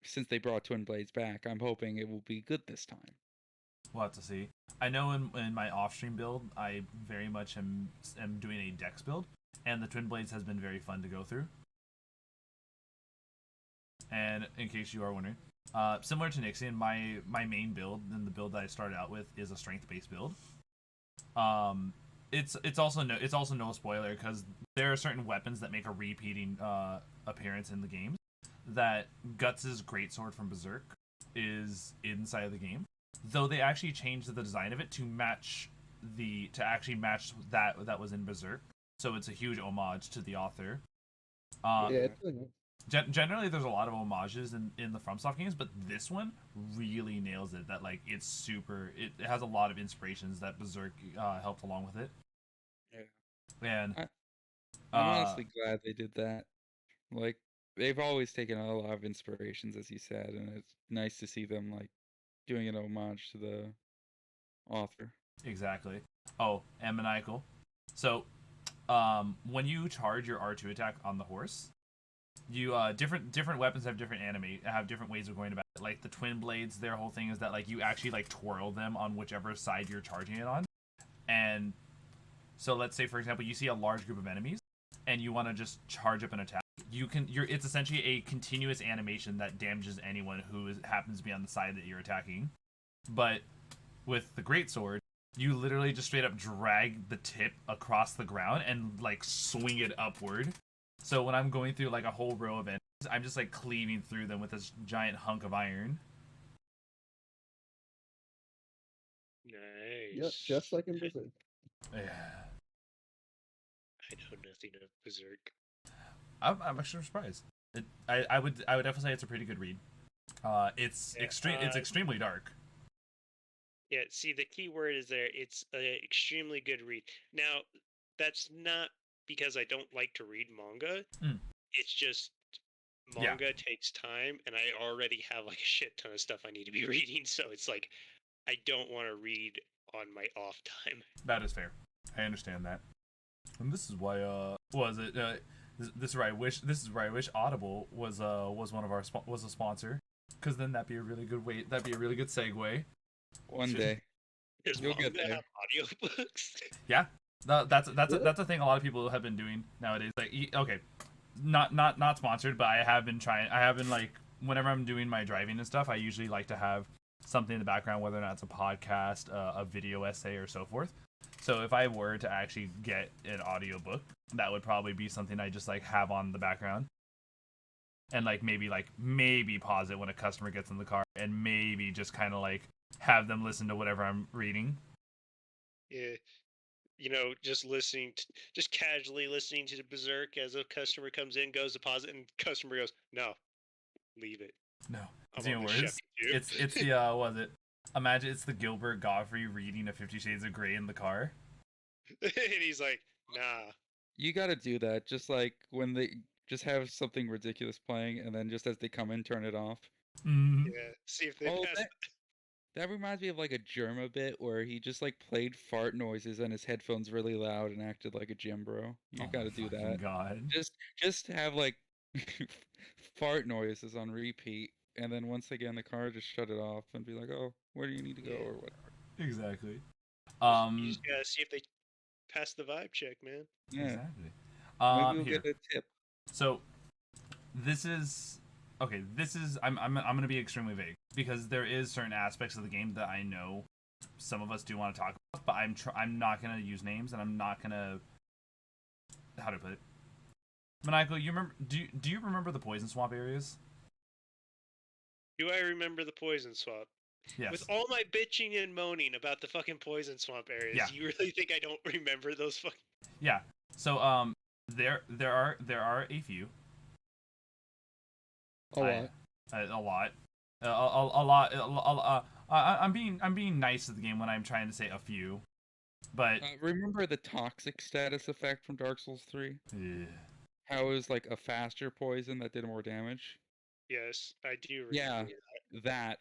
C: since they brought twin blades back, I'm hoping it will be good this time.
A: we'll have to see. I know in my off-stream build, I very much am doing a dex build, and the twin blades has been very fun to go through. And in case you are wondering, similar to Nixon, my main build and the build that I started out with is a strength-based build. It's also no spoiler because there are certain weapons that make a repeating appearance in the game. That Guts' greatsword from Berserk is inside of the game, though they actually changed the design of it to actually match that was in Berserk. So it's a huge homage to the author.
E: Yeah, it's really nice.
A: Generally, there's a lot of homages in the FromSoft games, but this one really nails it. That like it's super. It has a lot of inspirations that Berserk helped along with it.
C: Yeah.
A: And
C: I'm honestly glad they did that. Like, they've always taken a lot of inspirations, as you said, and it's nice to see them like doing an homage to the author.
A: Exactly. Oh, and Maniacal. So, when you charge your R2 attack on the horse, you different weapons have different ways of going about it. Like the twin blades, their whole thing is that like you actually like twirl them on whichever side you're charging it on. And so let's say for example you see a large group of enemies and you want to just charge up an attack. It's essentially a continuous animation that damages anyone who happens to be on the side that you're attacking. But with the greatsword, you literally just straight up drag the tip across the ground and like swing it upward. So when I'm going through like a whole row of enemies, I'm just like cleaving through them with this giant hunk of iron.
B: Nice.
E: Yep, just like in Berserk.
A: Yeah.
B: I know nothing of Berserk.
A: I'm actually surprised. I would definitely say it's a pretty good read. It's extremely dark.
B: Yeah, see, the key word is there. It's an extremely good read. Now, that's not because I don't like to read manga. It's just manga takes time, and I already have like a shit ton of stuff I need to be reading. So it's like I don't want to read on my off time.
A: That is fair. I understand that. And this is why this is where I wish Audible was a sponsor, Because then that'd be a really good way. That'd be a really good segue.
C: One day.
B: Does
C: You'll
B: mom
C: get there.
B: have audiobooks?
A: Yeah, that's a thing a lot of people have been doing nowadays. Like, okay, not sponsored, but I have been trying. I have been like, whenever I'm doing my driving and stuff, I usually like to have something in the background, whether or not it's a podcast, a video essay, or so forth. So if I were to actually get an audiobook, that would probably be something I just like have on the background. And maybe pause it when a customer gets in the car, and maybe just kind of like have them listen to whatever I'm reading.
B: Yeah, just just casually listening to the Berserk as a customer comes in, goes to pause it, and customer goes, "No, leave it."
A: No, it's
B: I'm
A: even
B: on the
A: worse.
B: Chevy, too.
A: It's the was it? Imagine it's the Gilbert Godfrey reading a 50 Shades of Grey in the car.
B: And he's like, "Nah."
C: You gotta do that. Just like when they just have something ridiculous playing, and then just as they come in, turn it off.
A: Mm.
B: Yeah, see if they
C: Oh,
B: pass.
C: that reminds me of like a Germa bit where he just like played fart noises on his headphones really loud and acted like a gym bro. You
A: Oh
C: gotta
A: my
C: do
A: fucking
C: that.
A: God.
C: Just have like fart noises on repeat, and then once they get in the car, just shut it off and be like, "Oh, where do you need to go?"
B: Yeah.
C: or whatever.
A: Exactly.
B: You just gotta see if they pass the vibe check, man.
C: Yeah,
A: Exactly.
C: maybe we'll
A: Here.
C: get a tip.
A: So, this is okay. This is I'm gonna be extremely vague because there is certain aspects of the game that I know some of us do want to talk about, but I'm not gonna use names, and I'm not gonna, how to put it. Maniacal, you remember? Do you remember the poison swamp areas?
B: Do I remember the poison swamp?
A: Yes.
B: With all my bitching and moaning about the fucking poison swamp areas,
A: Yeah.
B: you really think I don't remember those fucking?
A: Yeah. So there are a few.
E: A lot.
A: A lot. A lot. I'm being nice to the game when I'm trying to say a few, but
C: Remember the toxic status effect from Dark Souls 3? How it was like a faster poison that did more damage?
B: Yes, I do remember.
C: Yeah, that.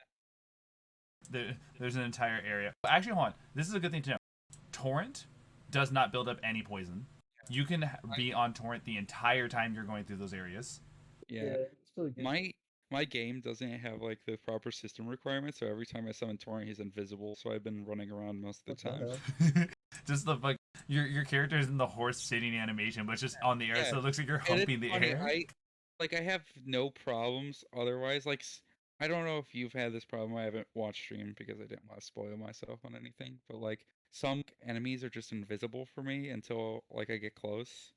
A: there's an entire area. Actually, hold on. This is a good thing to know. Torrent does not build up any poison. You can be on Torrent the entire time you're going through those areas.
C: Yeah.
E: it's really good.
C: My game doesn't have like the proper system requirements, so every time I summon Torrent, he's invisible. So I've been running around most of the
E: What the
C: time.
E: hell?
A: Just the like your character is in the horse sitting animation, but it's just on the air,
C: Yeah.
A: so it looks like you're
C: And it's
A: humping the
C: funny,
A: air.
C: I have no problems otherwise. Like, I don't know if you've had this problem. I haven't watched stream because I didn't want to spoil myself on anything. But like, some enemies are just invisible for me until like I get close,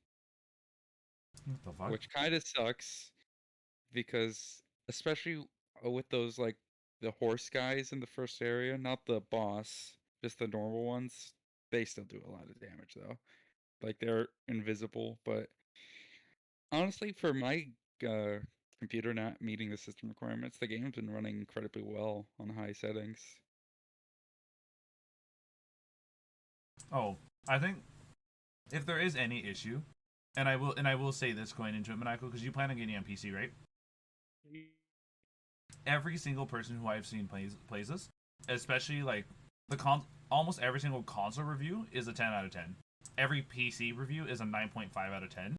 A: What the fuck?
C: which kind of sucks because especially with those like the horse guys in the first area, not the boss, just the normal ones. They still do a lot of damage though. Like they're invisible, but honestly, for my computer not meeting the system requirements, the game's been running incredibly well on high settings.
A: Oh, I think if there is any issue, and I will say this going into it, Maniacal, because you plan on getting on PC, right? Every single person who I've seen plays this, especially like almost every single console review is a 10 out of 10. Every PC review is a 9.5 out of 10,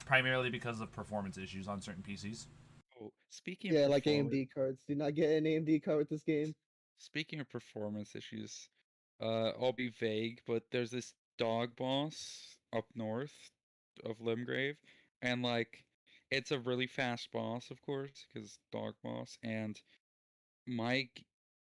A: primarily because of performance issues on certain PCs.
C: Oh, speaking
E: Yeah,
C: of
E: like
C: performance,
E: AMD cards. Do not get an AMD card with this game.
C: speaking of performance issues, I'll be vague, but there's this dog boss up north of Limgrave, and like it's a really fast boss, of course, because dog boss, and my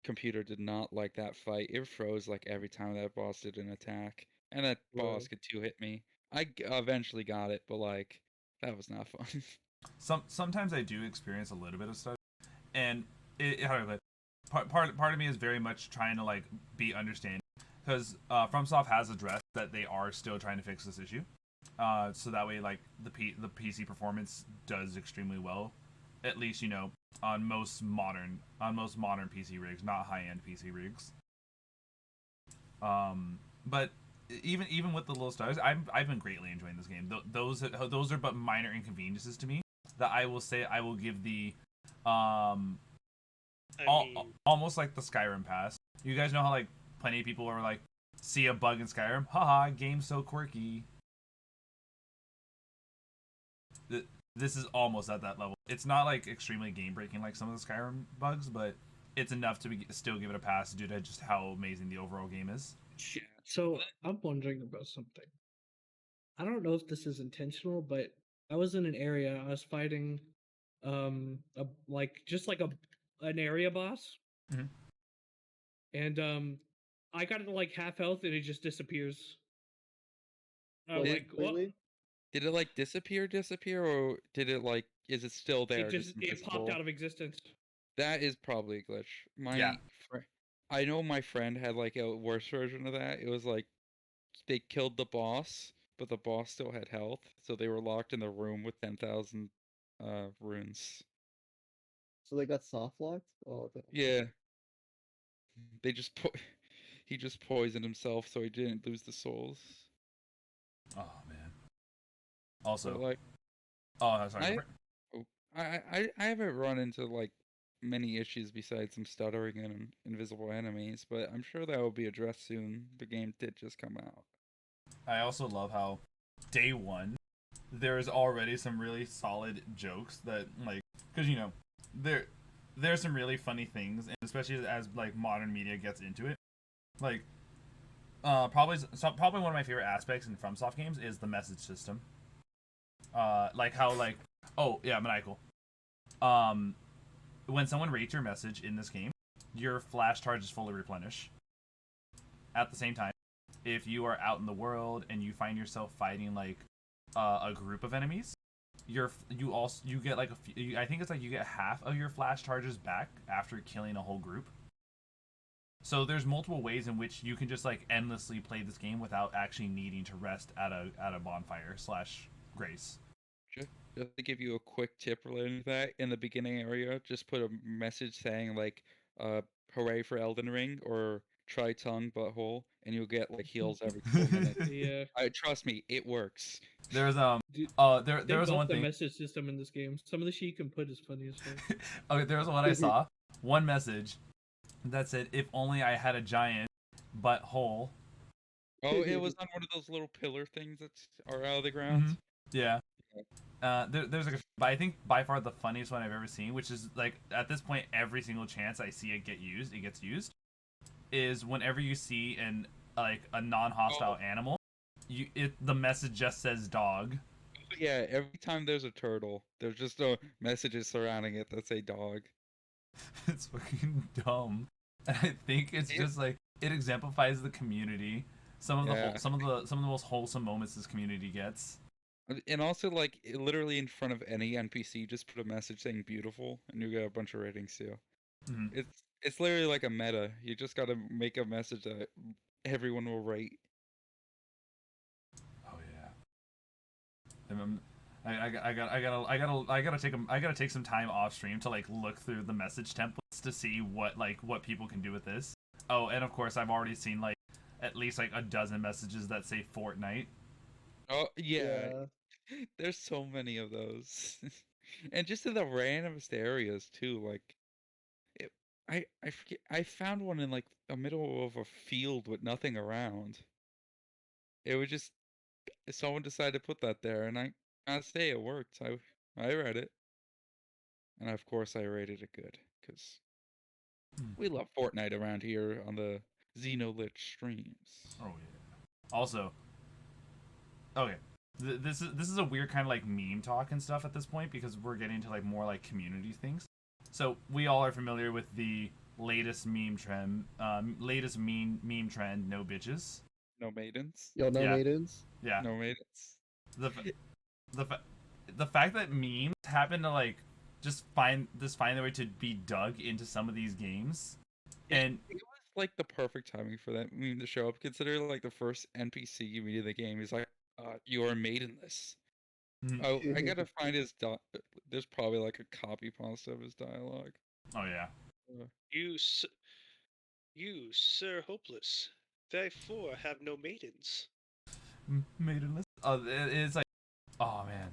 C: computer did not like that fight. It froze like every time that boss did an attack, and that boss
E: Right.
C: could two-hit me. I eventually got it, but like that was not fun.
A: Sometimes I do experience a little bit of stuff, and how do I put it? Part of me is very much trying to like be understanding, because FromSoft has addressed that they are still trying to fix this issue, so that way like the PC performance does extremely well, at least on most modern PC rigs, not high end PC rigs. But even with the low stars, I've been greatly enjoying this game. Those are but minor inconveniences to me that I will say I will give the almost like the Skyrim pass. You guys know how like plenty of people are like, see a bug in Skyrim, haha, game's so quirky. This is almost at that level. It's not like extremely game breaking like some of the Skyrim bugs, but it's enough to still give it a pass due to just how amazing the overall game is.
D: Yeah. So I'm wondering about something. I don't know if this is intentional, but I was in an area. I was fighting, just like an area boss,
A: Mhm.
D: and I got it to like half health, and it just disappears. I'm
E: Like,
D: like, what?
E: completely?
C: Did it like disappear, or did it like is it still there, just
D: It popped
C: invisible?
D: out of existence.
C: That is probably a glitch.
A: Yeah.
C: I know my friend had like a worse version of that. It was like they killed the boss, but the boss still had health, so they were locked in the room with 10,000 runes.
E: So they got soft locked? Oh,
C: Yeah, they just he just poisoned himself so he didn't lose the souls.
A: Oh man.
C: But
A: Also,
C: like
A: oh sorry.
C: I, oh, I haven't run into like many issues besides some stuttering and invisible enemies, but I'm sure that will be addressed soon. The game did just come out.
A: I also love how day one there's already some really solid jokes that like because you know there's some really funny things, and especially as like modern media gets into it, like probably one of my favorite aspects in FromSoft games is the message system. Like how like oh yeah, Maniacal. Um, when someone rates your message in this game, your flash charges fully replenish. At the same time, if you are out in the world and you find yourself fighting like a group of enemies, you get like I think it's like you get half of your flash charges back after killing a whole group. So there's multiple ways in which you can just like endlessly play this game without actually needing to rest at a bonfire / grace.
C: Just to give you a quick tip related to that, in the beginning area, just put a message saying like, "Hooray for Elden Ring" or "Try tongue butthole," and you'll get like heals every couple minutes.
D: Yeah.
C: Trust me, it works.
A: There's
D: Dude,
A: there was one
D: the
A: thing.
D: message system in this game. Some of the shit you can put is funny as fuck.
A: Okay, there was one I saw. One message that said, "If only I had a giant butthole."
C: Oh, it was on one of those little pillar things that are out of the ground.
A: Mm-hmm. Yeah. There's like but I think by far the funniest one I've ever seen, which is like at this point every single chance I see it gets used, is whenever you see a non-hostile animal, the message just says dog.
C: Yeah, every time there's a turtle, there's just messages surrounding it that say dog.
A: It's fucking dumb, and I think it's just like it exemplifies the community. Some of the most wholesome moments this community gets.
C: And also, like, literally in front of any NPC, just put a message saying "beautiful," and you get a bunch of ratings too.
A: Mm-hmm.
C: It's literally like a meta. You just gotta make a message that everyone will rate.
A: Oh yeah. I gotta take some time off stream to like look through the message templates to see what people can do with this. Oh, and of course I've already seen like at least like a dozen messages that say Fortnite.
C: Oh yeah. There's so many of those, and just in the randomest areas too. Like, I forget. I found one in like the middle of a field with nothing around. It was just someone decided to put that there, and I gotta say it worked. I read it, and of course I rated it good because we love Fortnite around here on the Lich streams.
A: Oh yeah. Also, okay. This is a weird kind of like meme talk and stuff at this point because we're getting to like more like community things. So we all are familiar with the latest meme trend. Meme trend. No bitches.
C: No maidens.
E: Yo, no
A: Yeah.
E: maidens.
A: Yeah.
C: No maidens.
A: The fact that memes happen to like just find their way to be dug into some of these games, and
C: it was like the perfect timing for that meme to show up. Consider like the first NPC you meet in the game is like, "You are maidenless." Oh, I gotta find his. There's probably like a copy pasta of his dialogue.
A: oh yeah.
B: You, sir, hopeless, therefore have no maidens.
A: Maidenless. It's like, oh man.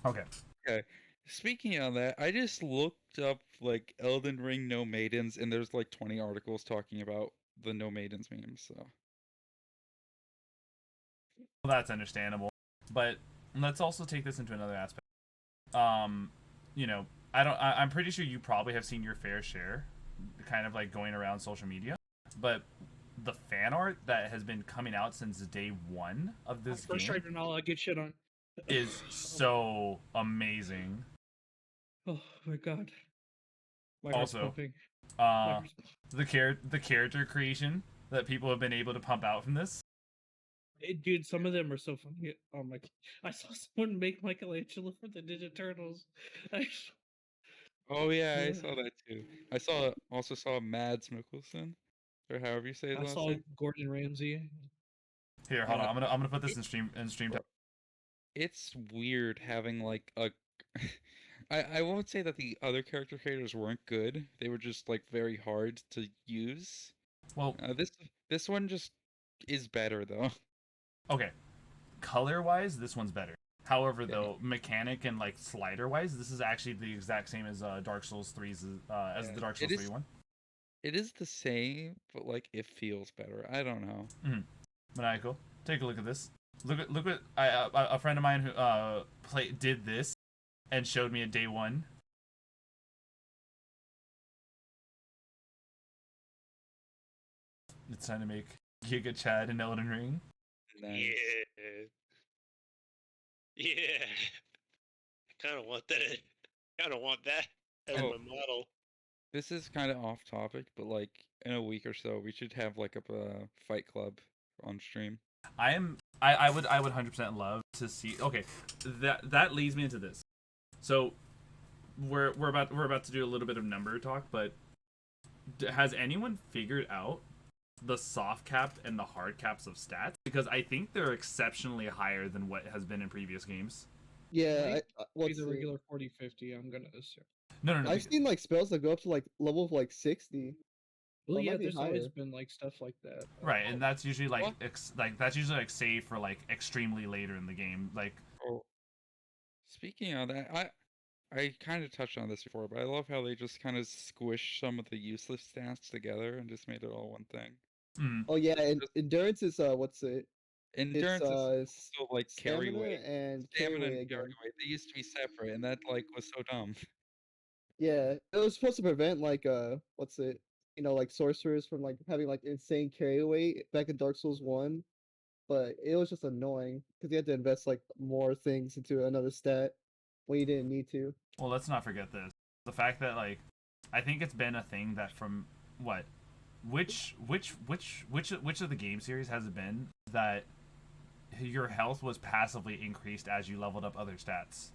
A: Okay.
C: Okay. Speaking of that, I just looked up like Elden Ring no maidens, and there's like 20 articles talking about the no maidens memes. So
A: Well, that's understandable, but let's also take this into another aspect. Um, you know, I'm pretty sure you probably have seen your fair share, kind of like going around social media, but the fan art that has been coming out since day one of this
D: First
A: game
D: tribunal, I get shit on.
A: is so amazing.
D: Oh my god. My heart's
A: Also,
D: pumping. My heart's
A: the character creation that people have been able to pump out from this.
D: Dude, some of them are so funny. Oh my! I saw someone make Michelangelo for the Ninja Turtles.
C: Oh yeah, I saw that too. Also saw Mads Mikkelsen, or however you say his
D: I
C: last
D: saw
C: name.
D: Gordon Ramsay.
A: Here, hold on. I'm gonna put this in stream
C: Bro, it's weird having like a. I won't say that the other character creators weren't good. They were just like very hard to use.
A: Well,
C: this one just is better though.
A: okay. Color wise, this one's better. However,
C: Yeah.
A: though, mechanic and like slider wise, this is actually the exact same as Dark Souls 3's as
C: Yeah.
A: the Dark Souls 3 one.
C: It is the same, but like it feels better. I don't know.
A: Maniacal, take a look at this. Look at a friend of mine who did this and showed me at day one. It's time to make Giga Chad and Elden Ring.
C: Nice.
B: Yeah. Yeah. I kind of want that. As
C: Oh.
B: my model.
C: This is kind of off topic, but like in a week or so, we should have like a fight club on stream.
A: I would 100% love to see. Okay, that leads me into this. So we're about to do a little bit of number talk, but has anyone figured out the soft capped and the hard caps of stats? Because I think they're exceptionally higher than what has been in previous games.
E: Yeah,
D: Be the regular 40-50, I'm gonna assume.
A: No.
E: I've seen like spells that go up to like level of like 60.
D: Well,
E: Or it
D: yeah,
E: might be
D: there's always
E: higher.
D: been like stuff like that.
A: Right, and that's usually like
C: What?
A: that's usually like saved for like extremely later in the game. Like,
C: Oh, speaking of that, I kind of touched on this before, but I love how they just kind of squish some of the useless stats together and just made it all one thing.
E: Oh yeah, and
C: Just-
E: endurance is what's it?
C: Endurance is
E: It's
C: also like carry
E: stamina
C: weight.
E: and carry
C: Stamina and
E: weight
C: carry
E: again.
C: weight. They used to be separate, and that like was so dumb.
E: Yeah, it was supposed to prevent like what's it? Like sorcerers from like having like insane carry weight back in Dark Souls 1, but it was just annoying because you had to invest like more things into another stat when you didn't need to.
A: well, let's not forget this: the fact that like I think it's been a thing that from what which of the game series has it been that your health was passively increased as you leveled up other stats?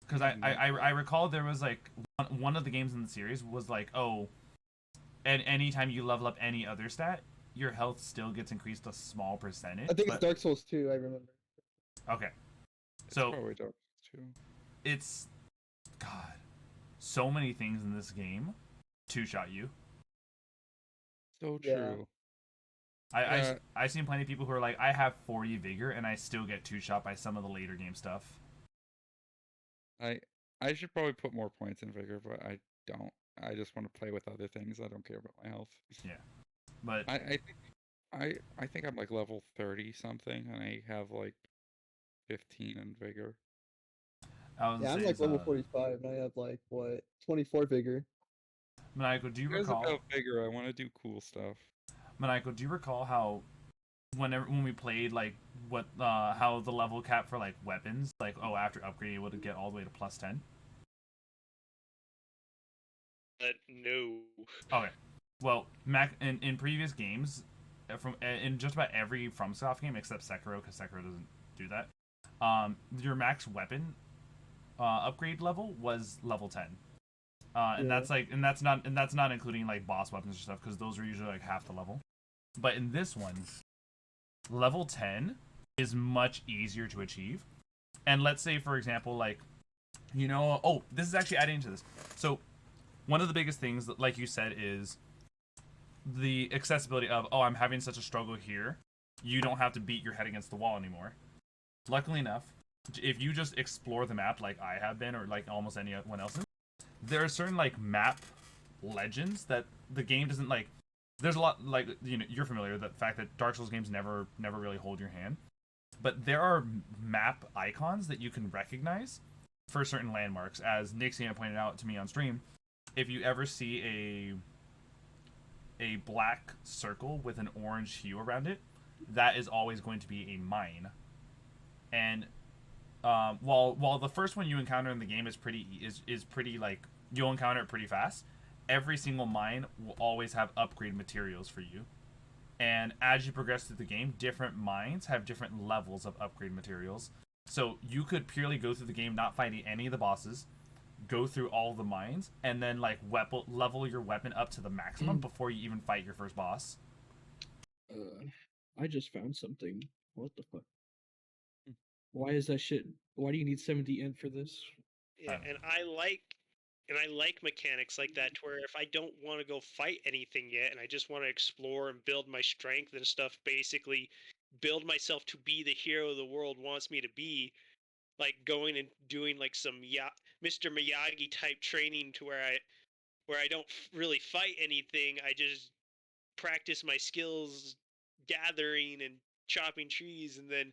A: Because I recall there was like one of the games in the series was like, oh, and anytime you level up any other stat, your health still gets increased a small percentage.
E: I think it's Dark Souls 2, I remember.
A: Okay,
C: It's
A: so
C: probably Dark Souls 2.
A: it's God, so many things in this game two-shot you.
C: So
E: Yeah.
C: true.
A: I've seen plenty of people who are like, I have 40 vigor and I still get two-shot by some of the later game stuff.
C: I should probably put more points in vigor, but I don't. I just want to play with other things. I don't care about my health.
A: Yeah, but
C: I think I'm like level 30 something, and I have like 15 in vigor.
E: Yeah, I'm like level 45 and I have like what 24 vigor.
A: Maniacal, do you recall?
C: About vigor, I want to do cool stuff.
A: Maniacal, do you recall how when we played like how the level cap for like weapons, like after upgrade you would get all the way to +10?
B: No.
A: Okay. Well, in previous games, in just about every FromSoft game except Sekiro, because Sekiro doesn't do that. Your max weapon upgrade level was level 10. And that's not including like boss weapons or stuff, because those are usually like half the level. But in this one, level 10 is much easier to achieve. And let's say, for example, like, this is actually adding to this. So one of the biggest things that, like you said, is the accessibility of, I'm having such a struggle here. You don't have to beat your head against the wall anymore. Luckily enough, if you just explore the map like I have been, or like almost anyone else, there are certain like map legends that the game doesn't like. There's a lot, like, you're familiar with the fact that Dark Souls games never really hold your hand. but there are map icons that you can recognize for certain landmarks. As Nixian pointed out to me on stream, if you ever see a black circle with an orange hue around it, that is always going to be a mine. And while the first one you encounter in the game is pretty like you'll encounter it pretty fast, every single mine will always have upgrade materials for you. And as you progress through the game, different mines have different levels of upgrade materials. So you could purely go through the game not fighting any of the bosses, go through all the mines, and then like level your weapon up to the maximum before you even fight your first boss.
D: I just found something. What the fuck? Why is that shit? Why do you need 70 int for this?
B: Yeah, and I like mechanics like that to where if I don't want to go fight anything yet and I just want to explore and build my strength and stuff, basically build myself to be the hero the world wants me to be, like going and doing like some Mr. Miyagi type training to where I don't really fight anything. I just practice my skills gathering and chopping trees, and then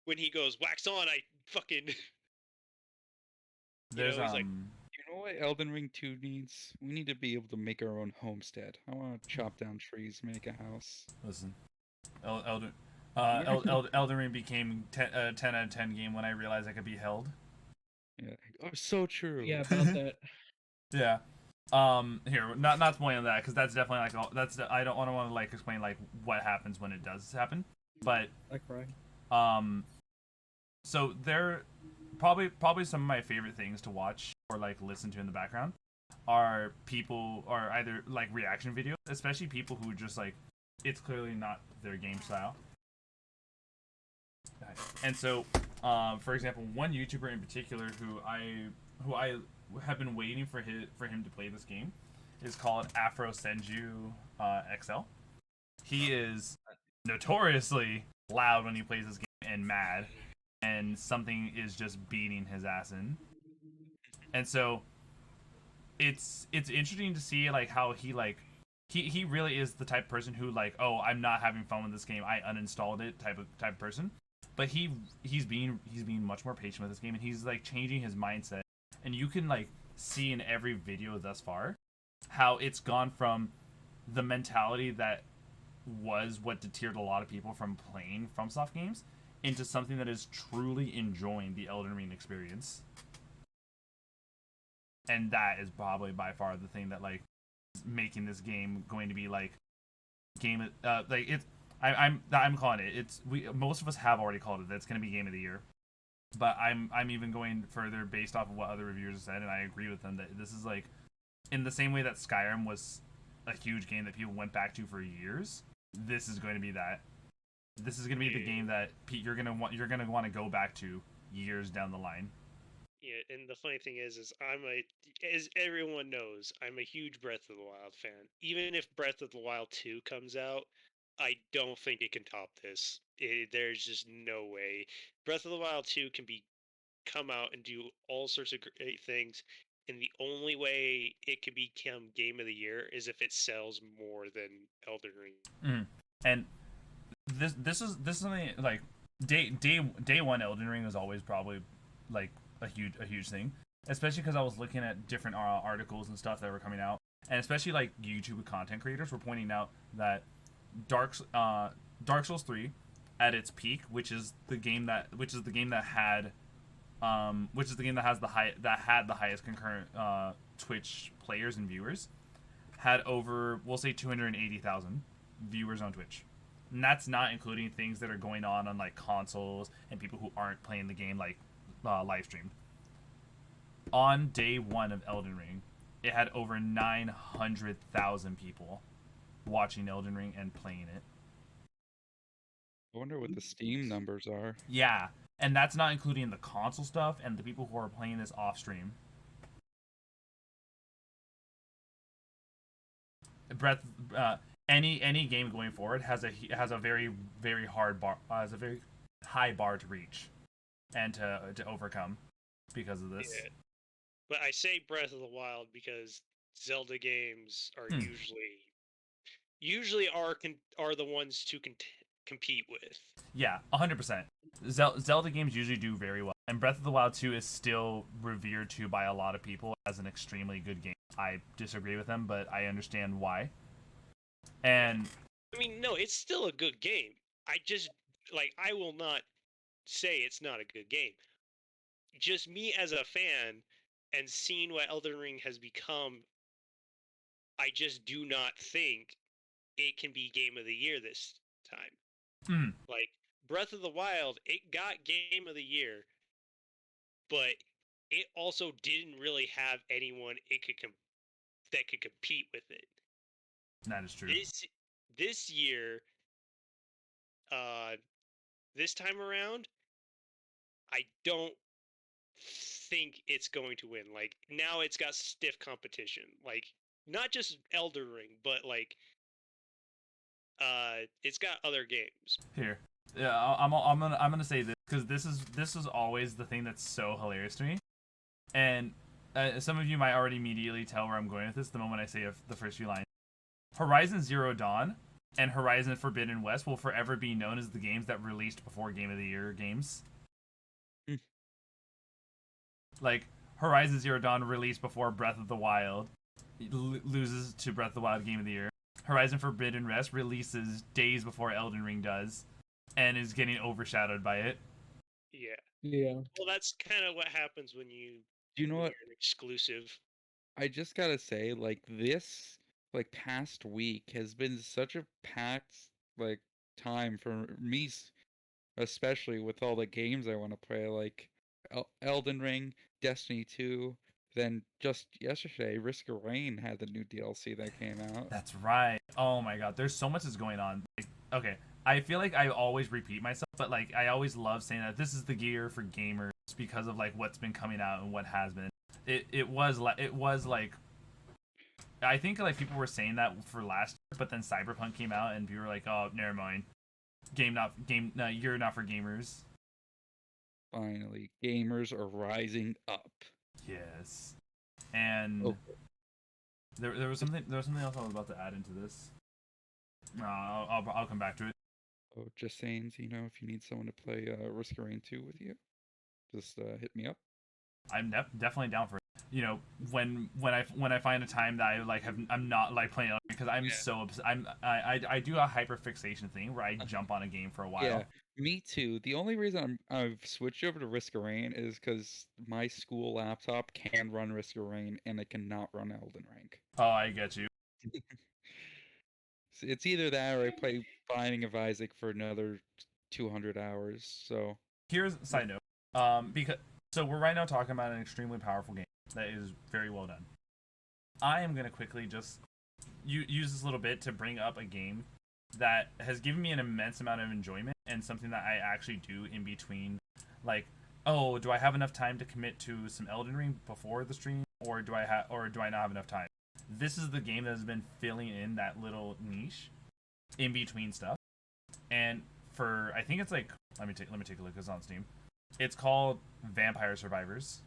B: when he goes wax on, I fucking
A: There's
B: he's like,
C: You know what Elden Ring 2 needs? We need to be able to make our own homestead. I want to chop down trees, make a house.
A: Listen, Elden Ring became 10 out of 10 game when I realized I could be held.
C: Yeah. Oh, so true.
D: Yeah, about that.
A: Yeah. Here, not spoiling that because that's definitely like that's I don't want to like explain like what happens when it does happen, but
D: I cry.
A: so there probably some of my favorite things to watch or like listen to in the background are people or either like reaction videos, especially people who just like it's clearly not their game style. And so, for example, one YouTuber in particular who I have been waiting for him to play this game is called Afro Senju XL. He is notoriously loud when he plays this game and mad, and something is just beating his ass in. And so, it's interesting to see like how he really is the type of person who like, oh, I'm not having fun with this game, I uninstalled it type of person. But he's being much more patient with this game, and he's like changing his mindset. And you can like see in every video thus far how it's gone from the mentality that was what deterred a lot of people from playing FromSoft games into something that is truly enjoying the Elden Ring experience. And that is probably by far the thing that like is making this game going to be like like it's I'm calling it. It's most of us have already called it. That's going to be game of the year. But I'm even going further based off of what other reviewers have said, and I agree with them that this is like in the same way that Skyrim was a huge game that people went back to for years. This is going to be that. This is going to be the game that you're going to want to go back to years down the line.
B: Yeah, and the funny thing is as everyone knows, I'm a huge Breath of the Wild fan. Even if Breath of the Wild 2 comes out, I don't think it can top this. There's just no way. Breath of the Wild 2 can come out and do all sorts of great things, and the only way it could become Game of the Year is if it sells more than Elden Ring.
A: Mm. And this is something like day one Elden Ring was always probably like a huge thing, especially because I was looking at different articles and stuff that were coming out, and especially like YouTube content creators were pointing out that Dark Souls 3 at its peak, which is the game that had the highest concurrent Twitch players and viewers, had over, we'll say, 280,000 viewers on Twitch. And that's not including things that are going on like consoles and people who aren't playing the game like live streamed. On day one of Elden Ring, it had over 900,000 people watching Elden Ring and playing it.
C: I wonder what the Steam numbers are.
A: Yeah, and that's not including the console stuff and the people who are playing this off stream. Any game going forward has a very hard bar, has a very high bar to reach and to overcome because of this.
B: Yeah. But I say Breath of the Wild because Zelda games are usually are the ones to compete with.
A: Yeah, 100%. Zelda games usually do very well, and Breath of the Wild 2 is still revered to by a lot of people as an extremely good game. I disagree with them, but I understand why. And
B: I mean, no, it's still a good game. I just I will not say it's not a good game. Just me as a fan and seeing what Elden Ring has become, I just do not think it can be Game of the Year this time. Like Breath of the Wild, it got Game of the Year, but it also didn't really have anyone that could compete with it.
A: that is true.
B: This year, this time around, I don't think it's going to win. Like now, it's got stiff competition. Like not just Elden Ring, but it's got other games.
A: Here, yeah, I'm gonna say this because this is always the thing that's so hilarious to me, and some of you might already immediately tell where I'm going with this the moment I say the first few lines. Horizon Zero Dawn and Horizon Forbidden West will forever be known as the games that released before Game of the Year games. Like Horizon Zero Dawn released before Breath of the Wild, loses to Breath of the Wild Game of the Year. Horizon Forbidden West releases days before Elden Ring does, and is getting overshadowed by it.
B: Yeah.
D: Yeah.
B: Well, that's kind of what happens when you.
C: Do you know what?
B: You're an exclusive.
C: I just gotta say, like this, like past week has been such a packed like time for me, especially with all the games I want to play, like Elden Ring, Destiny 2. Then just yesterday, Risk of Rain had the new DLC that came out.
A: That's right. Oh my god, there's so much that's going on. Like, okay, I feel like I always repeat myself, but like I always love saying that this is the gear for gamers because of like what's been coming out and what has been. It was like I think like people were saying that for last year, but then Cyberpunk came out and people were like, oh, never mind. No, you're not for gamers.
C: Finally, gamers are rising up.
A: Yes, and there was something else I was about to add into this. I'll come back to it.
C: Oh, just saying, if you need someone to play Risk of Rain 2 with you, just hit me up.
A: I'm definitely down for it. When I find a time that I'm not like playing because I'm so obsessed. I do a hyperfixation thing where I jump on a game for a while.
C: Yeah, me too. The only reason I've switched over to Risk of Rain is because my school laptop can run Risk of Rain and it cannot run Elden Ring.
A: Oh, I get you.
C: It's either that or I play Binding of Isaac for another 200 hours. So
A: here's a side note. Because we're right now talking about an extremely powerful game that is very well done. I am gonna quickly just use this little bit to bring up a game that has given me an immense amount of enjoyment and something that I actually do in between. Like, oh, do I have enough time to commit to some Elden Ring before the stream, or do I not have enough time? This is the game that has been filling in that little niche in between stuff. And for I think it's like let me take a look. It's on Steam. It's called Vampire Survivors.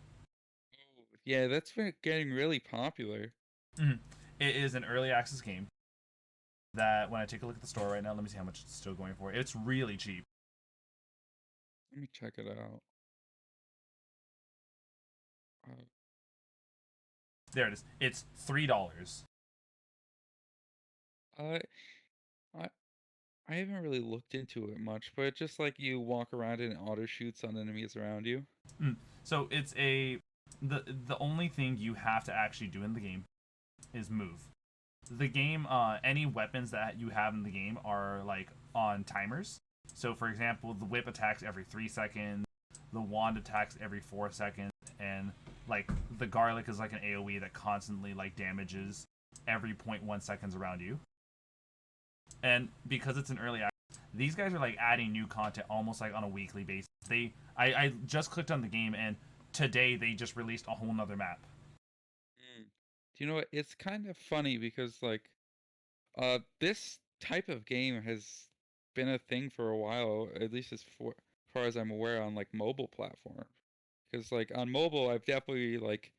C: Yeah, that's been getting really popular.
A: Mm-hmm. It is an early access game that when I take a look at the store right now, let me see how much it's still going for. It's really cheap.
C: Let me check it out.
A: There it is. It's $3.
C: I haven't really looked into it much, but it's just like you walk around and auto shoots on enemies around you.
A: So it's the only thing you have to actually do in the game is move. The game, any weapons that you have in the game are like on timers. So for example, the whip attacks every 3 seconds, the wand attacks every 4 seconds, and like the garlic is like an AoE that constantly like damages every 0.1 seconds around you. And because it's an early access, these guys are like adding new content almost like on a weekly basis. I just clicked on the game and today they just released a whole nother map.
C: Do you know what? It's kind of funny because like this type of game has been a thing for a while, at least as far as I'm aware, on like mobile platform. Because like on mobile, I've definitely like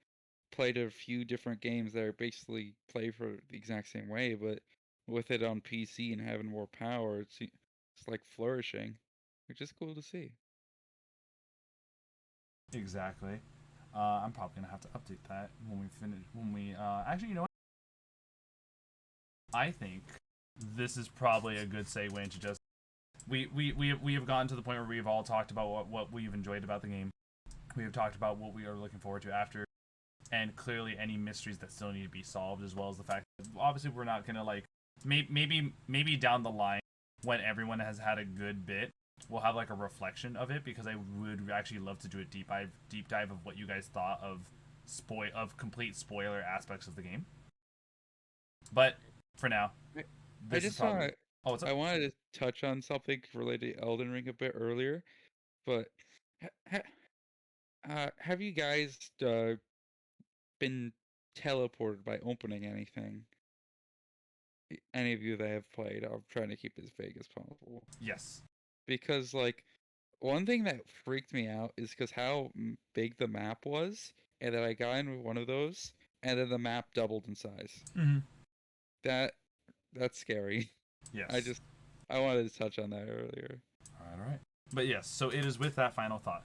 C: played a few different games that are basically play for the exact same way, but with it on PC and having more power, it like flourishing, which is cool to see.
A: Exactly. I'm probably gonna have to update that when we finish. When we actually, you know what? I think this is probably a good segue into just we have gotten to the point where we've all talked about what we've enjoyed about the game. We have talked about what we are looking forward to after, and clearly any mysteries that still need to be solved, as well as the fact that obviously we're not gonna like maybe down the line when everyone has had a good bit, we'll have like a reflection of it, because I would actually love to do a deep dive of what you guys thought of complete spoiler aspects of the game. But for now,
C: I just want
A: oh, what's up?
C: I wanted to touch on something related to Elden Ring a bit earlier, but have you guys been teleported by opening anything? Any of you that have played, I'm trying to keep it as vague as possible.
A: Yes.
C: Because like one thing that freaked me out is because how big the map was, and that I got in with one of those, and then the map doubled in size.
A: Mm-hmm.
C: That's scary.
A: Yes.
C: I wanted to touch on that earlier.
A: All right. But yes, so it is with that final thought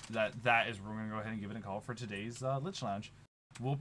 A: that is we're gonna go ahead and give it a call for today's Lich Lounge.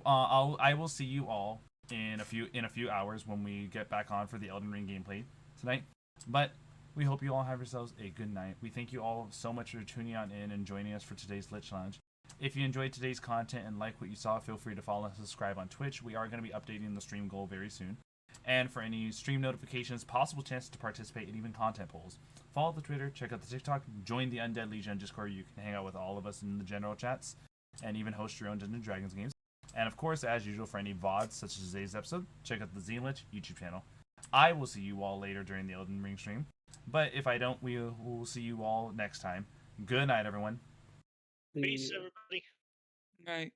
A: I will see you all in a few hours when we get back on for the Elden Ring gameplay tonight. But we hope you all have yourselves a good night. We thank you all so much for tuning on in and joining us for today's Lich Lounge. If you enjoyed today's content and like what you saw, feel free to follow and subscribe on Twitch. We are going to be updating the stream goal very soon. And for any stream notifications, possible chances to participate, and even content polls, follow the Twitter, check out the TikTok, join the Undead Legion Discord. You can hang out with all of us in the general chats, and even host your own Dungeons & Dragons games. And of course, as usual, for any VODs, such as today's episode, check out the Lich YouTube channel. I will see you all later during the Elden Ring stream. But if I don't, we will see you all next time. Good night, everyone.
B: Peace, everybody.
C: Night.